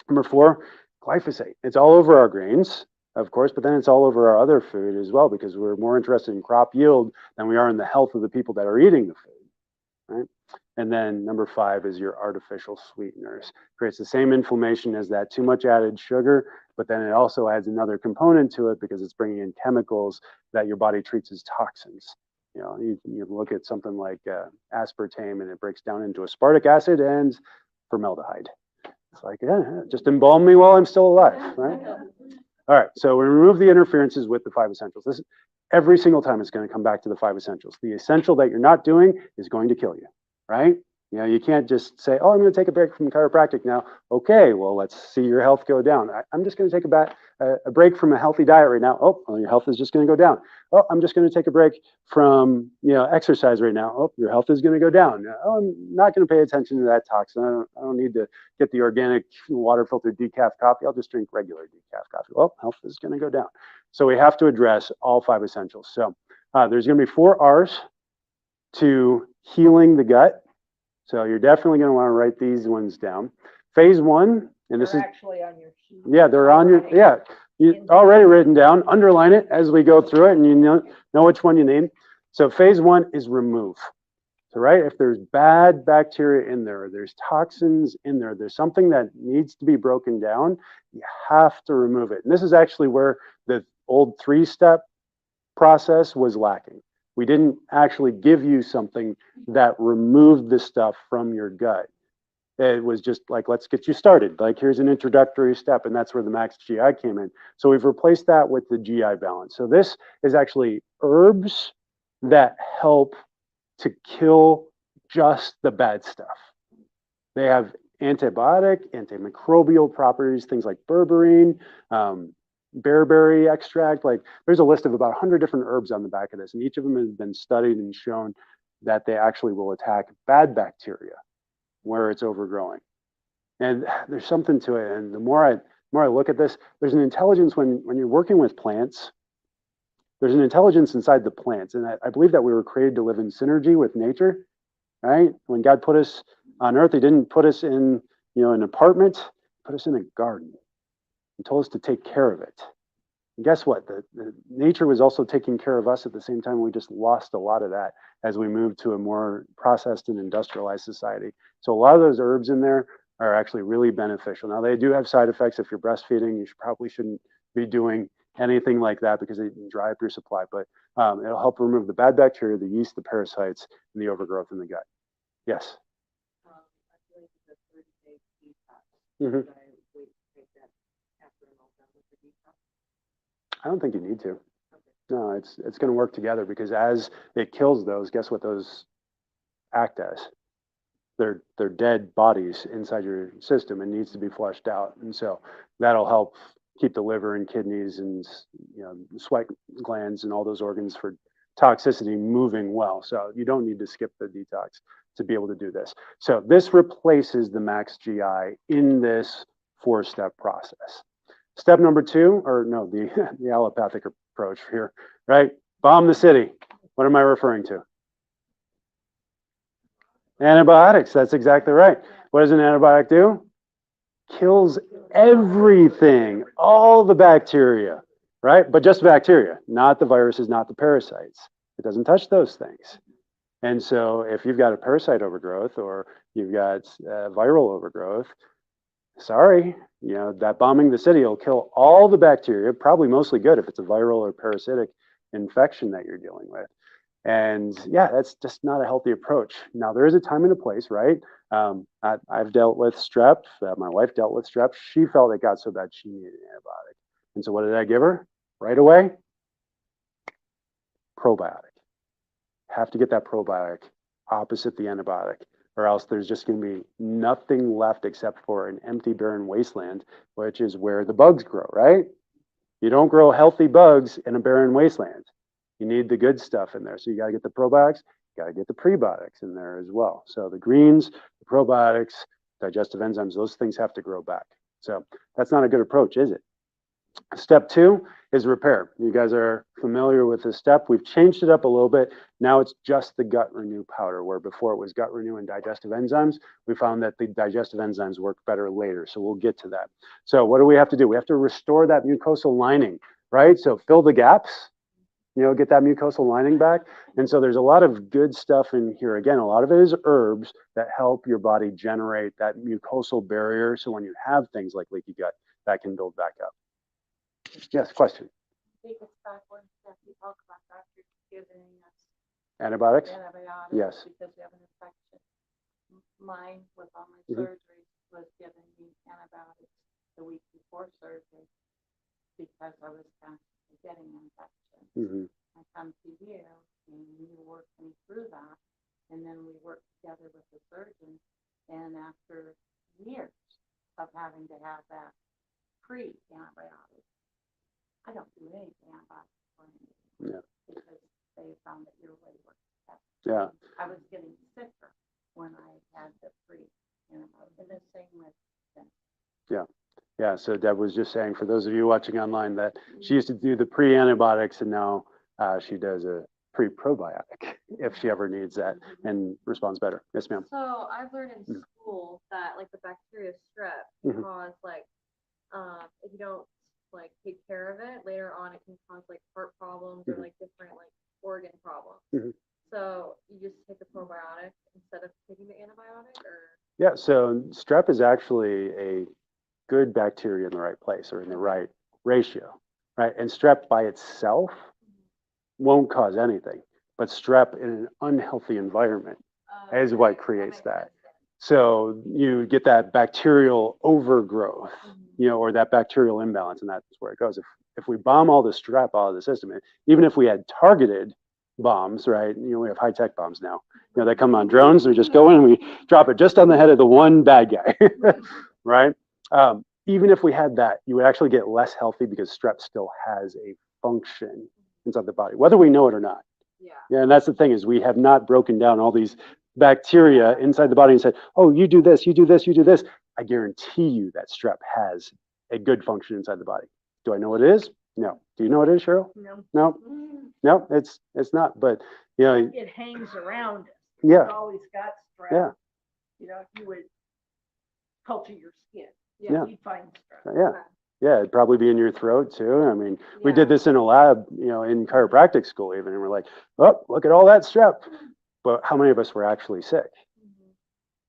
Number 4, glyphosate. It's all over our grains, of course, but then it's all over our other food as well, because we're more interested in crop yield than we are in the health of the people that are eating the food, right? And then number 5 is your artificial sweeteners. Creates the same inflammation as that too much added sugar, but then it also adds another component to it because it's bringing in chemicals that your body treats as toxins. You look at something like aspartame and it breaks down into aspartic acid and formaldehyde. It's like, yeah, just embalm me while I'm still alive, right? All right, so we remove the interferences with the 5 essentials. This every single time it's going to come back to the 5 essentials. The essential that you're not doing is going to kill you, right? You can't just say, oh, I'm going to take a break from chiropractic now. Okay, well, let's see your health go down. I'm just going to take a break from a healthy diet right now. Oh, well, your health is just going to go down. Oh, I'm just going to take a break from exercise right now. Oh, your health is going to go down. Oh, I'm not going to pay attention to that toxin. I don't need to get the organic water filtered decaf coffee. I'll just drink regular decaf coffee. Well, health is going to go down. So we have to address all 5 essentials. So there's going to be 4 R's to healing the gut. So you're definitely going to want to write these ones down. Phase 1, and this is actually on your sheet. Yeah, they're on your, you already written down. Underline it as we go through it, and you know which one you need. So phase 1 is remove. So right, if there's bad bacteria in there, or there's toxins in there, there's something that needs to be broken down, you have to remove it. And this is actually where the old 3-step process was lacking. We didn't actually give you something that removed the stuff from your gut. It was just like, let's get you started. Like, here's an introductory step, and that's where the Max GI came in. So we've replaced that with the GI balance. So this is actually herbs that help to kill just the bad stuff. They have antibiotic, antimicrobial properties, things like berberine, bearberry extract. Like, there's a list of about 100 different herbs on the back of this, and each of them has been studied and shown that they actually will attack bad bacteria where it's overgrowing. And there's something to it. And the more I look at this, there's an intelligence when you're working with plants. There's an intelligence inside the plants, and I believe that we were created to live in synergy with nature, right? When God put us on earth, He didn't put us in an apartment, He put us in a garden. He told us to take care of it. And guess what? The nature was also taking care of us at the same time. We just lost a lot of that as we moved to a more processed and industrialized society. So a lot of those herbs in there are actually really beneficial. Now, they do have side effects. If you're breastfeeding, you probably shouldn't be doing anything like that because they can dry up your supply. But it'll help remove the bad bacteria, the yeast, the parasites, and the overgrowth in the gut. Yes? I feel like it's a 30-day detox. Mm-hmm. Should I wait to take that after I'm all done with the detox? I don't think you need to. Okay. No, it's going to work together because as it kills those, guess what those act as? They're dead bodies inside your system and needs to be flushed out. And so that'll help keep the liver and kidneys and sweat glands and all those organs for toxicity moving well. So you don't need to skip the detox to be able to do this. So this replaces the Max GI in this 4-step process. Step number 2, or no, the allopathic approach here, right? Bomb the city. What am I referring to? Antibiotics. That's exactly right. What does an antibiotic do? Kills everything, all the bacteria, right? But just bacteria, not the viruses, not the parasites. It doesn't touch those things. And so if you've got a parasite overgrowth or you've got viral overgrowth, sorry, that bombing the city will kill all the bacteria, probably mostly good if it's a viral or parasitic infection that you're dealing with. And yeah, that's just not a healthy approach. Now, there is a time and a place, right? I've dealt with strep. My wife dealt with strep. She felt it got so bad she needed an antibiotic. And so what did I give her? Right away? Probiotic. Have to get that probiotic opposite the antibiotic, or else there's just going to be nothing left except for an empty, barren wasteland, which is where the bugs grow, right? You don't grow healthy bugs in a barren wasteland. You need the good stuff in there. So you got to get the probiotics, you got to get the prebiotics in there as well. So the greens, the probiotics, digestive enzymes, those things have to grow back. So that's not a good approach, is it? Step 2 is repair. You guys are familiar with this step. We've changed it up a little bit. Now it's just the gut renew powder, where before it was gut renew and digestive enzymes. We found that the digestive enzymes work better later. So we'll get to that. So what do we have to do? We have to restore that mucosal lining, right? So fill the gaps, get that mucosal lining back. And so there's a lot of good stuff in here. Again, a lot of it is herbs that help your body generate that mucosal barrier. So when you have things like leaky gut, that can build back up. Yes, question. Take us back one step. You talk about doctors giving us Antibiotics? antibiotics. Yes. Because we have an infection. Mine, with all my Mhm. surgeries, was giving me antibiotics the week before surgery because I was constantly getting infections. Mm-hmm. I come to you and you work me through that. And then we work together with the surgeon. And after years of having to have that pre-antibiotic, I don't do any antibiotics for anything. Yeah. Because they found that your way works better. Yeah. I was getting sicker when I had the pre-antibiotic. And the same with them. Yeah. Yeah. So Deb was just saying, for those of you watching online, that she used to do the pre-antibiotics, and now she does a pre-probiotic if she ever needs that and responds better. Yes, ma'am. So I've learned in Mhm. school that like the bacteria strep Mhm. can cause like if you don't like take care of it later on, it can cause like heart problems or Mhm. like different like organ problems. Mhm. So you just take a probiotic instead of taking the antibiotic, or Yeah. So strep is actually a good bacteria in the right place, or in the right ratio, right? And strep by itself won't cause anything, but strep in an unhealthy environment is what creates that. So you get that bacterial overgrowth, or that bacterial imbalance, and that's where it goes. If we bomb all the strep out of the system, even if we had targeted bombs, right? We have high-tech bombs now. They come on drones. We just go in and we drop it just on the head of the one bad guy, right? Even if we had that, you would actually get less healthy because strep still has a function inside the body, whether we know it or not. yeah. And that's the thing, is we have not broken down all these bacteria inside the body and said, oh, you do this, you do this, you do this. I guarantee you that strep has a good function inside the body. Do I know what it is? No. Do you know what it is, Cheryl? No. No, no, it's not. But It hangs around us. yeah, It's always got strep. yeah, If you would culture your skin, yeah, you'd find strep. yeah. Yeah, it'd probably be in your throat too. I mean, we Yeah. did this in a lab, in chiropractic school even, and we're like, oh, look at all that strep. But how many of us were actually sick?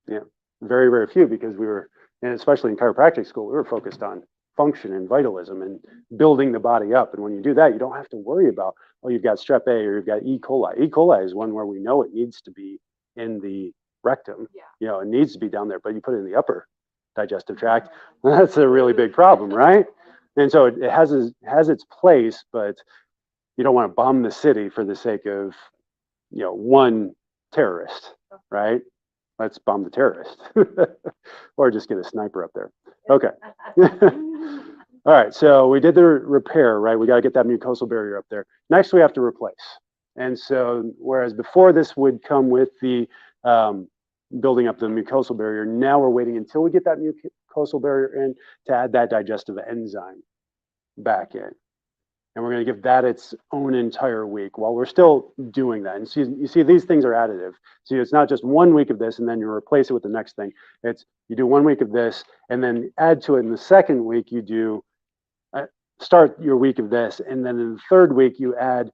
Yeah, very, very few, because we were, and especially in chiropractic school, we were focused on function and vitalism and building the body up. And when you do that, you don't have to worry about, oh, you've got strep A or you've got E. coli. E. coli is one where we know it needs to be in the rectum. Yeah. It needs to be down there, but you put it in the upper digestive tract, that's a really big problem, right? And so it has its place, but you don't want to bomb the city for the sake of, one terrorist, right? Let's bomb the terrorist, or just get a sniper up there. Okay. All right. So we did the repair, right? We got to get that mucosal barrier up there. Next, we have to replace. And so, whereas before this would come with the building up the mucosal barrier, now we're waiting until we get that mucosal barrier in to add that digestive enzyme back in. And we're going to give that its own entire week while we're still doing that. And you see these things are additive. So it's not just 1 week of this and then you replace it with the next thing. It's you do 1 week of this and then add to it in the second week. You do start your week of this, and then in the third week you add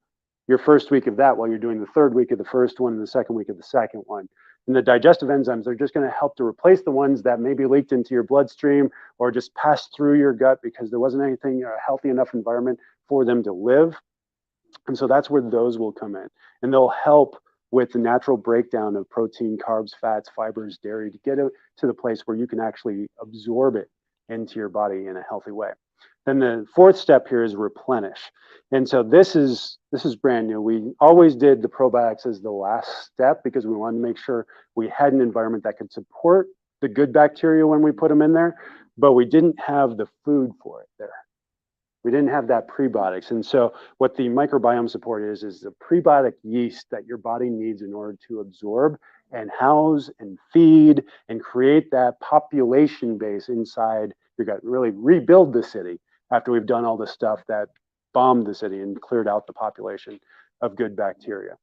your first week of that while you're doing the third week of the first one and the second week of the second one. And the digestive enzymes are just going to help to replace the ones that maybe leaked into your bloodstream or just passed through your gut because there wasn't anything, a healthy enough environment for them to live. And so that's where those will come in, and they'll help with the natural breakdown of protein, carbs, fats, fibers, dairy to get it to the place where you can actually absorb it into your body in a healthy way. Then the fourth step here is replenish. And so this is brand new. We always did the probiotics as the last step because we wanted to make sure we had an environment that could support the good bacteria when we put them in there, but we didn't have the food for it there. We didn't have that prebiotics. And so what the microbiome support is the prebiotic yeast that your body needs in order to absorb and house and feed and create that population base inside your gut, really rebuild the city after we've done all the stuff that bombed the city and cleared out the population of good bacteria.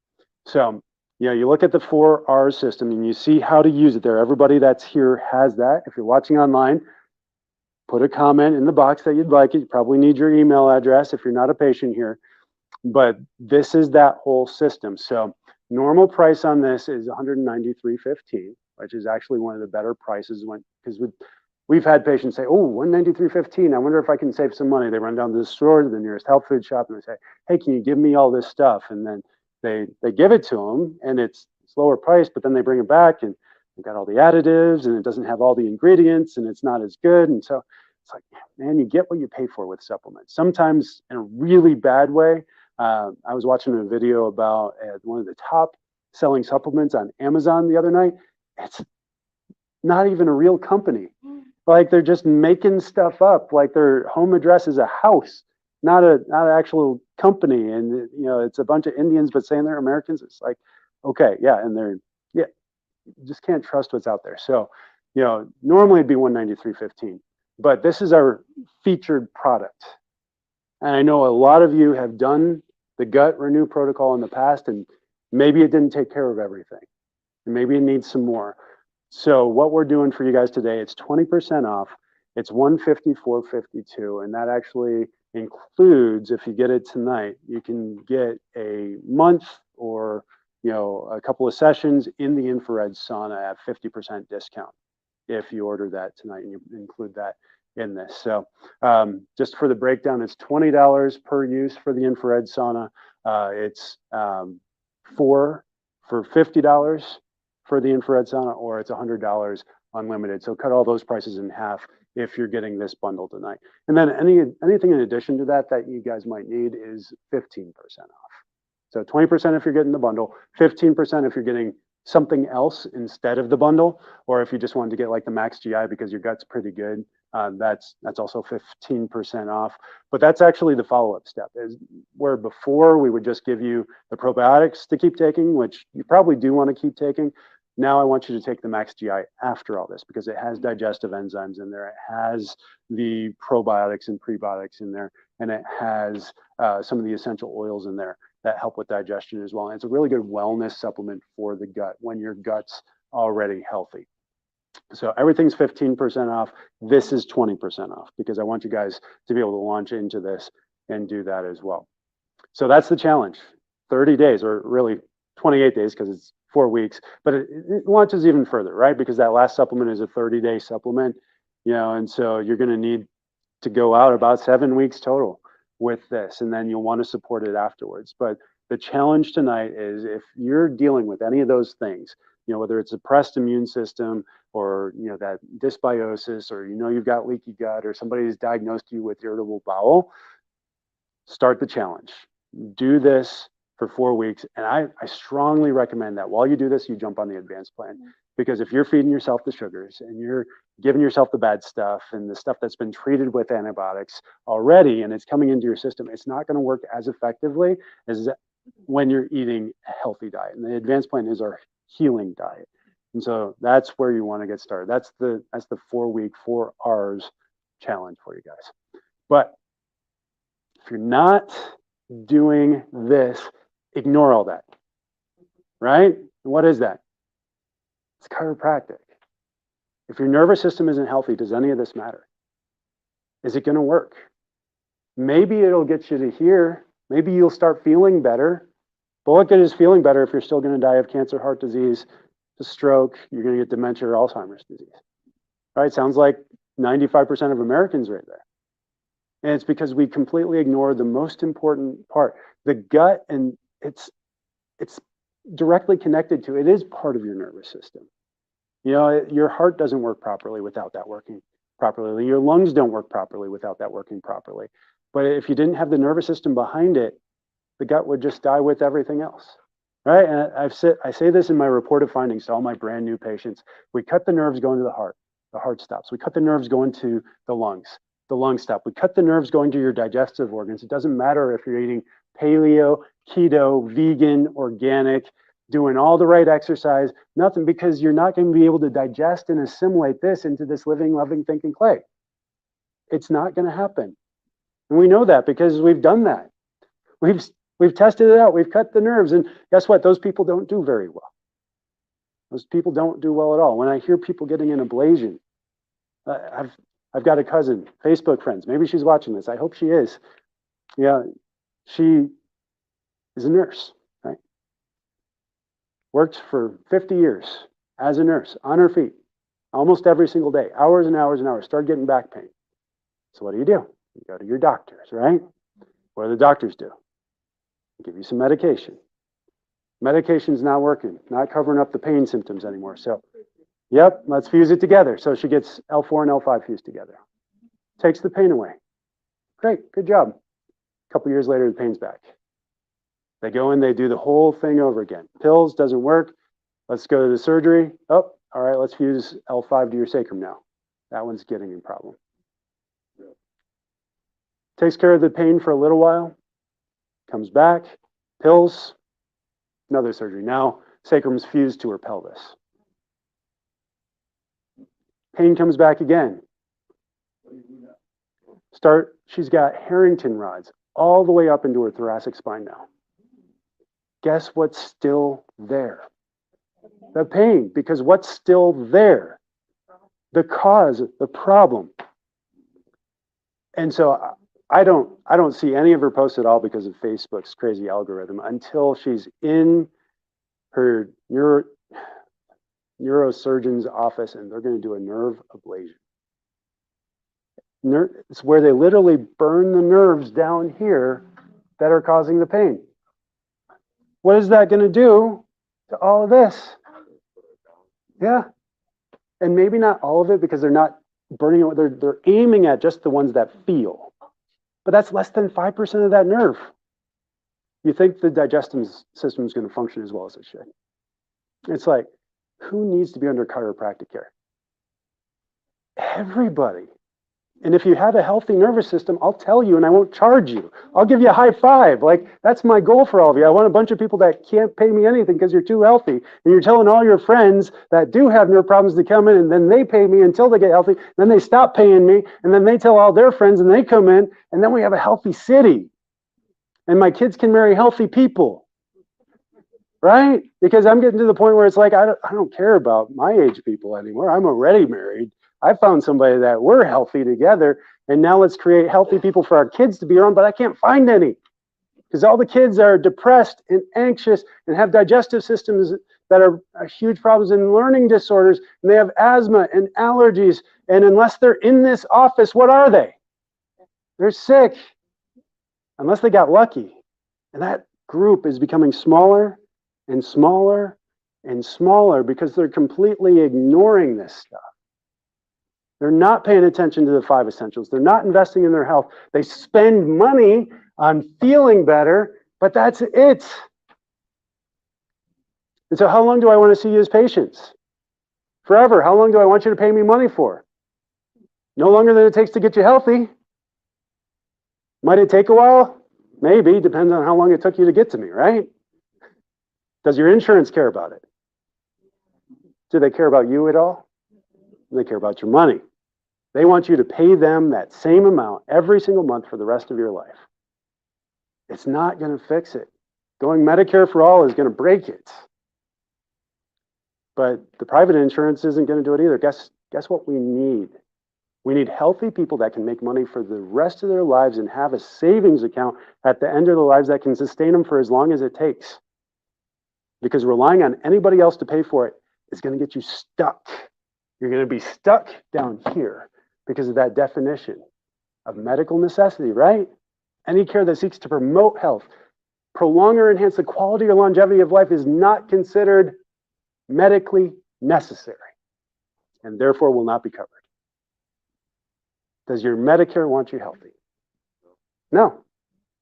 So, you look at the 4R system and you see how to use it there. Everybody that's here has that. If you're watching online, put a comment in the box that you'd like it. You probably need your email address if you're not a patient here. But this is that whole system. So normal price on this is $193.15, which is actually one of the better prices because we've had patients say, oh, $193.15. I wonder if I can save some money. They run down to the store, to the nearest health food shop, and they say, hey, can you give me all this stuff? And then they give it to them, and it's lower price, but then they bring it back, and they've got all the additives, and it doesn't have all the ingredients, and it's not as good. And so it's like, man, you get what you pay for with supplements. Sometimes in a really bad way. I was watching a video about one of the top selling supplements on Amazon the other night. It's not even a real company. Like they're just making stuff up. Like their home address is a house, not an actual company. And it's a bunch of Indians, but saying they're Americans. It's like, okay, yeah, and you just can't trust what's out there. So, normally it'd be $193.15, but this is our featured product. And I know a lot of you have done the Gut Renew protocol in the past, and maybe it didn't take care of everything, and maybe it needs some more. So what we're doing for you guys today, it's 20% off. It's $154.52, and that actually includes, if you get it tonight, you can get a month or a couple of sessions in the infrared sauna at 50% discount if you order that tonight and you include that in this. So just for the breakdown, it's $20 per use for the infrared sauna. It's $4 for $50 for the infrared sauna, or it's $100 unlimited. So cut all those prices in half if you're getting this bundle tonight. And then anything in addition to that you guys might need is 15% off. So 20% if you're getting the bundle, 15% if you're getting something else instead of the bundle, or if you just wanted to get like the Max GI because your gut's pretty good, that's also 15% off. But that's actually the follow-up step, is where before we would just give you the probiotics to keep taking, which you probably do want to keep taking. Now I want you to take the Max GI after all this because it has digestive enzymes in there. It has the probiotics and prebiotics in there, and it has some of the essential oils in there that help with digestion as well. And it's a really good wellness supplement for the gut when your gut's already healthy. So everything's 15% off. This is 20% off because I want you guys to be able to launch into this and do that as well. So that's the challenge. 30 days, or really 28 days because it's 4 weeks, but it launches even further, right? Because that last supplement is a 30-day supplement, and so you're going to need to go out about 7 weeks total with this, and then you'll want to support it afterwards. But the challenge tonight is if you're dealing with any of those things, whether it's suppressed immune system or, that dysbiosis, or, you've got leaky gut, or somebody's diagnosed you with irritable bowel, start the challenge. Do this for 4 weeks. And I strongly recommend that while you do this, you jump on the advanced plan. Because if you're feeding yourself the sugars and you're giving yourself the bad stuff and the stuff that's been treated with antibiotics already and it's coming into your system, it's not going to work as effectively as when you're eating a healthy diet. And the advanced plan is our healing diet. And so that's where you want to get started. That's the 4-week, 4 R's challenge for you guys. But if you're not doing this, ignore all that, right? And what is that? It's chiropractic. If your nervous system isn't healthy, does any of this matter? Is it going to work? Maybe it'll get you to here. Maybe you'll start feeling better. But what good is feeling better if you're still going to die of cancer, heart disease, a stroke, you're going to get dementia or Alzheimer's disease? Right? Sounds like 95% of Americans right there. And it's because we completely ignore the most important part, the gut, and it's directly connected to, it is part of your nervous system. You know, your heart doesn't work properly without that working properly. Your lungs don't work properly without that working properly. But if you didn't have the nervous system behind it, the gut would just die with everything else, right? And I say this in my reported findings to all my brand new patients. We cut the nerves going to the heart stops. We cut the nerves going to the lungs stop. We cut the nerves going to your digestive organs. It doesn't matter if you're eating paleo, keto, vegan, organic, doing all the right exercise, nothing, because you're not going to be able to digest and assimilate this into this living, loving, thinking clay. It's not going to happen. And we know that because we've done that. We've tested it out. We've cut the nerves. And guess what? Those people don't do very well. Those people don't do well at all. When I hear people getting an ablation, I've got a cousin, Facebook friends. Maybe she's watching this. I hope she is. Yeah, she is a nurse, right? Worked for 50 years as a nurse on her feet, almost every single day, hours and hours and hours. Started getting back pain. So what do? You go to your doctors, right? What do the doctors do? Give you some medication. Medication's not working, not covering up the pain symptoms anymore. So, yep, let's fuse it together. So she gets L4 and L5 fused together. Takes the pain away. Great, good job. A couple years later, the pain's back. They go in, they do the whole thing over again. Pills, doesn't work. Let's go to the surgery. Oh, all right, let's fuse L5 to your sacrum now. That one's getting in problem. Takes care of the pain for a little while. Comes back, pills, another surgery. Now, sacrum's fused to her pelvis. Pain comes back again. She's got Harrington rods all the way up into her thoracic spine now. Guess what's still there? The pain, because what's still there? The cause, the problem. And so I don't see any of her posts at all because of Facebook's crazy algorithm until she's in her neurosurgeon's office and they're going to do a nerve ablation. It's where they literally burn the nerves down here that are causing the pain. What is that going to do to all of this? Yeah. And maybe not all of it because they're not burning it. They're aiming at just the ones that feel. But that's less than 5% of that nerve. You think the digestive system is going to function as well as it should. It's like, who needs to be under chiropractic care? Everybody. And if you have a healthy nervous system, I'll tell you and I won't charge you. I'll give you a high five. Like, that's my goal for all of you. I want a bunch of people that can't pay me anything because you're too healthy. And you're telling all your friends that do have nerve problems to come in, and then they pay me until they get healthy. Then they stop paying me, and then they tell all their friends and they come in, and then we have a healthy city. And my kids can marry healthy people. Right? Because I'm getting to the point where it's like, I don't care about my age people anymore. I'm already married. I found somebody that we're healthy together, and now let's create healthy people for our kids to be around, but I can't find any because all the kids are depressed and anxious and have digestive systems that are huge problems and learning disorders, and they have asthma and allergies, and unless they're in this office, what are they? They're sick, unless they got lucky. And that group is becoming smaller and smaller and smaller because they're completely ignoring this stuff. They're not paying attention to the 5 essentials. They're not investing in their health. They spend money on feeling better, but that's it. And so how long do I want to see you as patients? Forever. How long do I want you to pay me money for? No longer than it takes to get you healthy. Might it take a while? Maybe. Depends on how long it took you to get to me, right? Does your insurance care about it? Do they care about you at all? They care about your money. They want you to pay them that same amount every single month for the rest of your life. It's not going to fix it. Going Medicare for all is going to break it. But the private insurance isn't going to do it either. Guess what we need? We need healthy people that can make money for the rest of their lives and have a savings account at the end of their lives that can sustain them for as long as it takes. Because relying on anybody else to pay for it is going to get you stuck. You're going to be stuck down here because of that definition of medical necessity, right? Any care that seeks to promote health, prolong or enhance the quality or longevity of life is not considered medically necessary and therefore will not be covered. Does your Medicare want you healthy? No.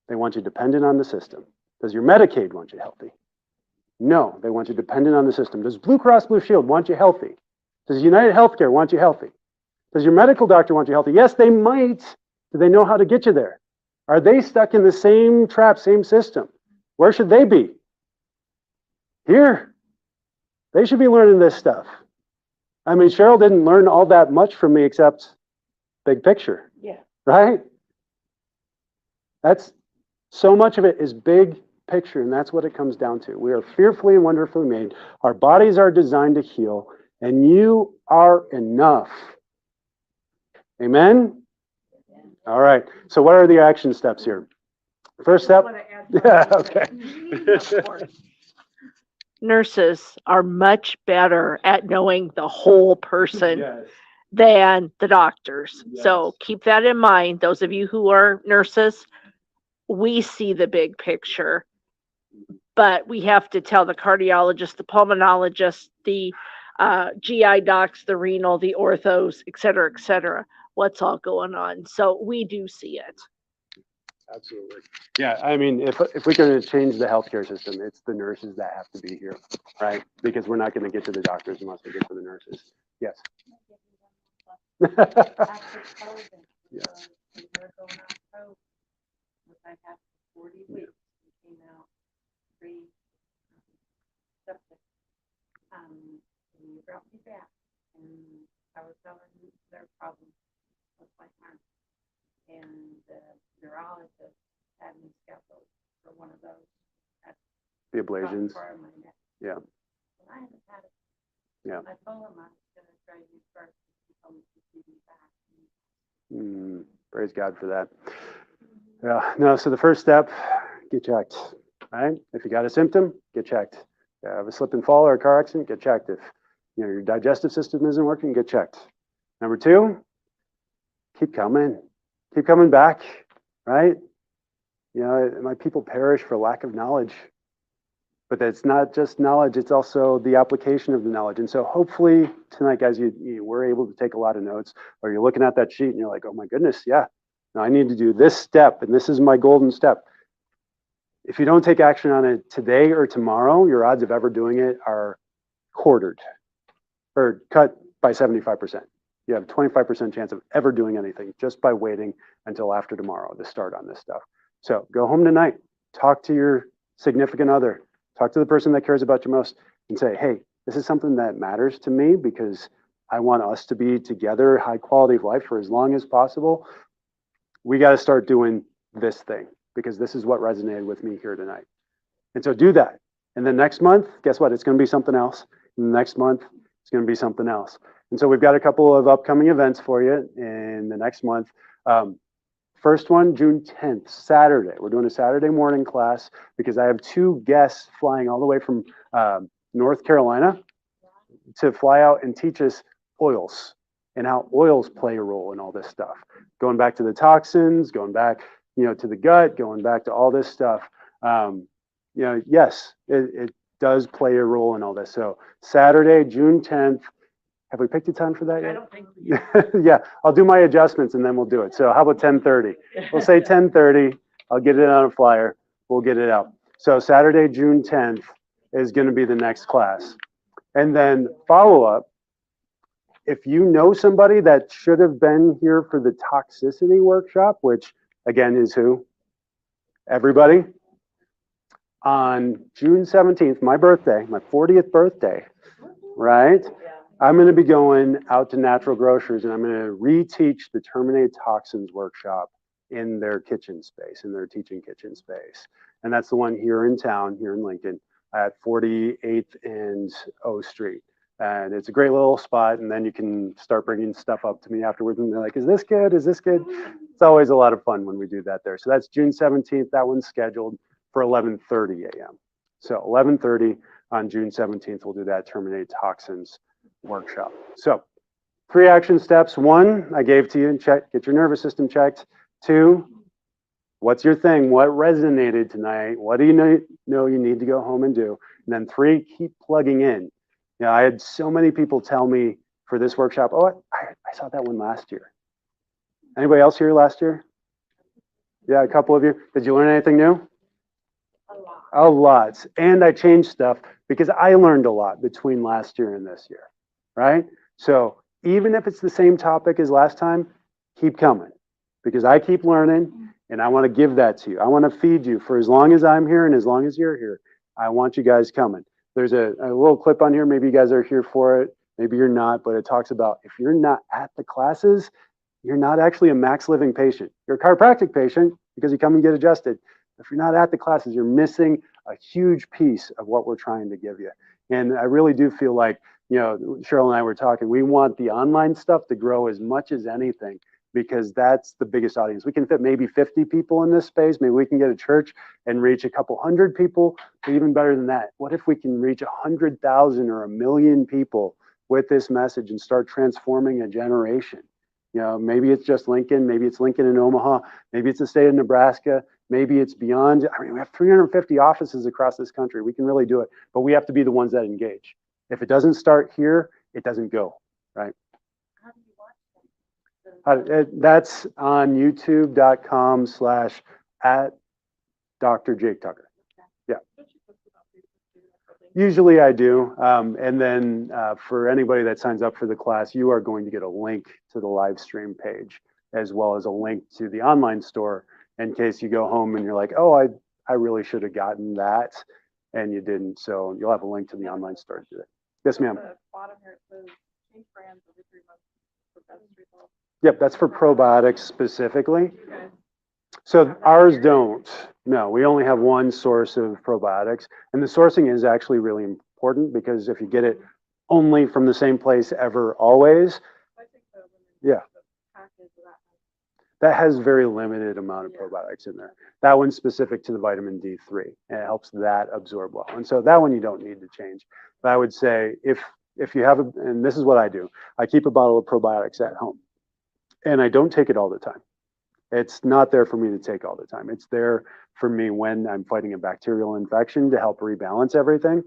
They want you dependent on the system. Does your Medicaid want you healthy? No. They want you dependent on the system. Does Blue Cross Blue Shield want you healthy? Does United Healthcare want you healthy? Does your medical doctor want you healthy? Yes, they might. Do they know how to get you there? Are they stuck in the same trap, same system? Where should they be? Here. They should be learning this stuff. I mean, Cheryl didn't learn all that much from me except big picture. Yeah. Right? That's so much of it is big picture, and that's what it comes down to. We are fearfully and wonderfully made. Our bodies are designed to heal, and you are enough. Amen? All right. So what are the action steps here? First step. Yeah, okay. Nurses are much better at knowing the whole person Yes. than the doctors. So Yes. keep that in mind. Those of you who are nurses, we see the big picture, but we have to tell the cardiologist, the pulmonologist, the GI docs, the renal, the orthos, et cetera, what's all going on. So we do see it. Absolutely. Yeah, I mean, if we're going to change the healthcare system, it's the nurses that have to be here, right? Because we're not going to get to the doctors unless we get to the nurses. Yes. After COVID, Yeah. we were going on COVID, which I had for 40 weeks, we came out free septic. And you brought me back, and I was telling you their problem with my heart. And the neurologist had me scheduled for one of those. The ablations. For my neck. Yeah. And I haven't had it. Yeah. I told him I was going to try you first. He told me to see me back. Praise God for that. Yeah. No. So the first step, get checked. Right. If you got a symptom, get checked. If you have a slip and fall or a car accident, get checked. If your digestive system isn't working, get checked. Number two, keep coming. Keep coming back. Right. My people perish for lack of knowledge. But it's not just knowledge, it's also the application of the knowledge. And so hopefully tonight, guys, you were able to take a lot of notes, or you're looking at that sheet and you're like, oh my goodness, yeah, now I need to do this step, and this is my golden step. If you don't take action on it today or tomorrow, your odds of ever doing it are quartered or cut by 75%. You have a 25% chance of ever doing anything just by waiting until after tomorrow to start on this stuff. So go home tonight, talk to your significant other, talk to the person that cares about you most, and say, hey, this is something that matters to me because I want us to be together, high quality of life for as long as possible. We got to start doing this thing because this is what resonated with me here tonight. And so do that. And then next month, guess what? It's going to be something else. And the next month, it's going to be something else. And so we've got a couple of upcoming events for you in the next month. First one, June 10th, Saturday. We're doing a Saturday morning class because I have two guests flying all the way from North Carolina to fly out and teach us oils and how oils play a role in all this stuff. Going back to the toxins, going back, to the gut, going back to all this stuff. Yes, it does play a role in all this. So Saturday, June 10th. Have we picked a time for that yet? I don't think we Yeah, I'll do my adjustments and then we'll do it. So how about 10:30? We'll say 10:30. I'll get it on a flyer. We'll get it out. So Saturday, June 10th is going to be the next class. And then follow up. If you know somebody that should have been here for the toxicity workshop, which again is who? Everybody. On June 17th, my birthday, my 40th birthday, right? I'm going to be going out to Natural Grocers and I'm going to reteach the Terminate Toxins workshop in their kitchen space, in their teaching kitchen space. And that's the one here in town, here in Lincoln, at 48th and O Street. And it's a great little spot. And then you can start bringing stuff up to me afterwards and they're like, is this good? Is this good? It's always a lot of fun when we do that there. So that's June 17th. That one's scheduled for 11:30 a.m. So 11:30 on June 17th, we'll do that Terminate Toxins workshop. So 3 action steps. 1, I gave to you, get your nervous system checked. 2, What's your thing? What resonated tonight? What do you know you need to go home and do? And then 3, keep plugging in. You know, I had so many people tell me for this workshop, oh, I saw that one last year. Anybody else here last year? Yeah, a couple of you. Did you learn anything new? A lot. And I changed stuff because I learned a lot between last year and this year, right? So even if it's the same topic as last time, keep coming because I keep learning and I want to give that to you. I want to feed you for as long as I'm here and as long as you're here. I want you guys coming. There's a little clip on here. Maybe you guys are here for it. Maybe you're not, but it talks about if you're not at the classes, you're not actually a max living patient. You're a chiropractic patient because you come and get adjusted. If you're not at the classes, you're missing a huge piece of what we're trying to give you. And I really do feel like, you know, Cheryl and I were talking, we want the online stuff to grow as much as anything because that's the biggest audience. We can fit maybe 50 people in this space. Maybe we can get a church and reach a couple hundred people, but even better than that, what if we can reach 100,000 or 1 million people with this message and start transforming a generation? You know, maybe it's just Lincoln, maybe it's Lincoln and Omaha, maybe it's the state of Nebraska, maybe it's beyond. I mean, we have 350 offices across this country. We can really do it, but we have to be the ones that engage. If it doesn't start here, it doesn't go, right? How do you watch them? That's on youtube.com/@Dr. Jake Tucker. Yeah. Usually I do. And then for anybody that signs up for the class, you are going to get a link to the live stream page, as well as a link to the online store in case you go home and you're like, oh, I really should have gotten that, and you didn't. So you'll have a link to the online store to do it. Yes, ma'am. The bottom here, it says change brands every 3 months for best results. Yep, that's for probiotics specifically. Okay. So ours don't. No, we only have one source of probiotics. And the sourcing is actually really important because if you get it only from the same place ever, always, I think Yeah. the package of that. that has very limited amount of probiotics in there. That one's specific to the vitamin D3 and it helps that absorb well. And so that one you don't need to change. But I would say if you have, and this is what I do, I keep a bottle of probiotics at home and I don't take it all the time. It's not there for me to take all the time. It's there for me when I'm fighting a bacterial infection to help rebalance everything.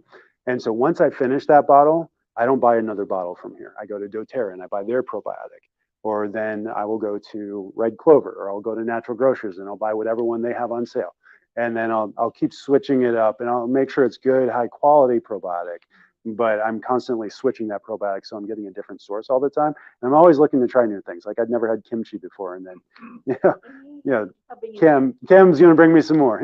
And so once I finish that bottle, I don't buy another bottle from here. I go to doTERRA and I buy their probiotic. Or then I will go to Red Clover or I'll go to Natural Grocers and I'll buy whatever one they have on sale. And then I'll keep switching it up and I'll make sure it's good, high quality probiotic. But I'm constantly switching that probiotic, so I'm getting a different source all the time. And I'm always looking to try new things. Like I'd never had kimchi before, and then, Kim's gonna bring me some more.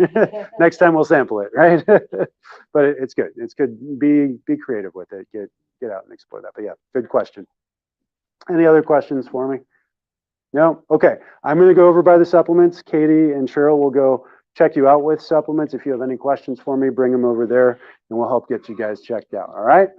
Next time we'll sample it, right? But it's good. It's good. Be creative with it. Get out and explore that. But yeah, good question. Any other questions for me? No? Okay. I'm gonna go over by the supplements. Katie and Cheryl will go check you out with supplements. If you have any questions for me, bring them over there and we'll help get you guys checked out. All right.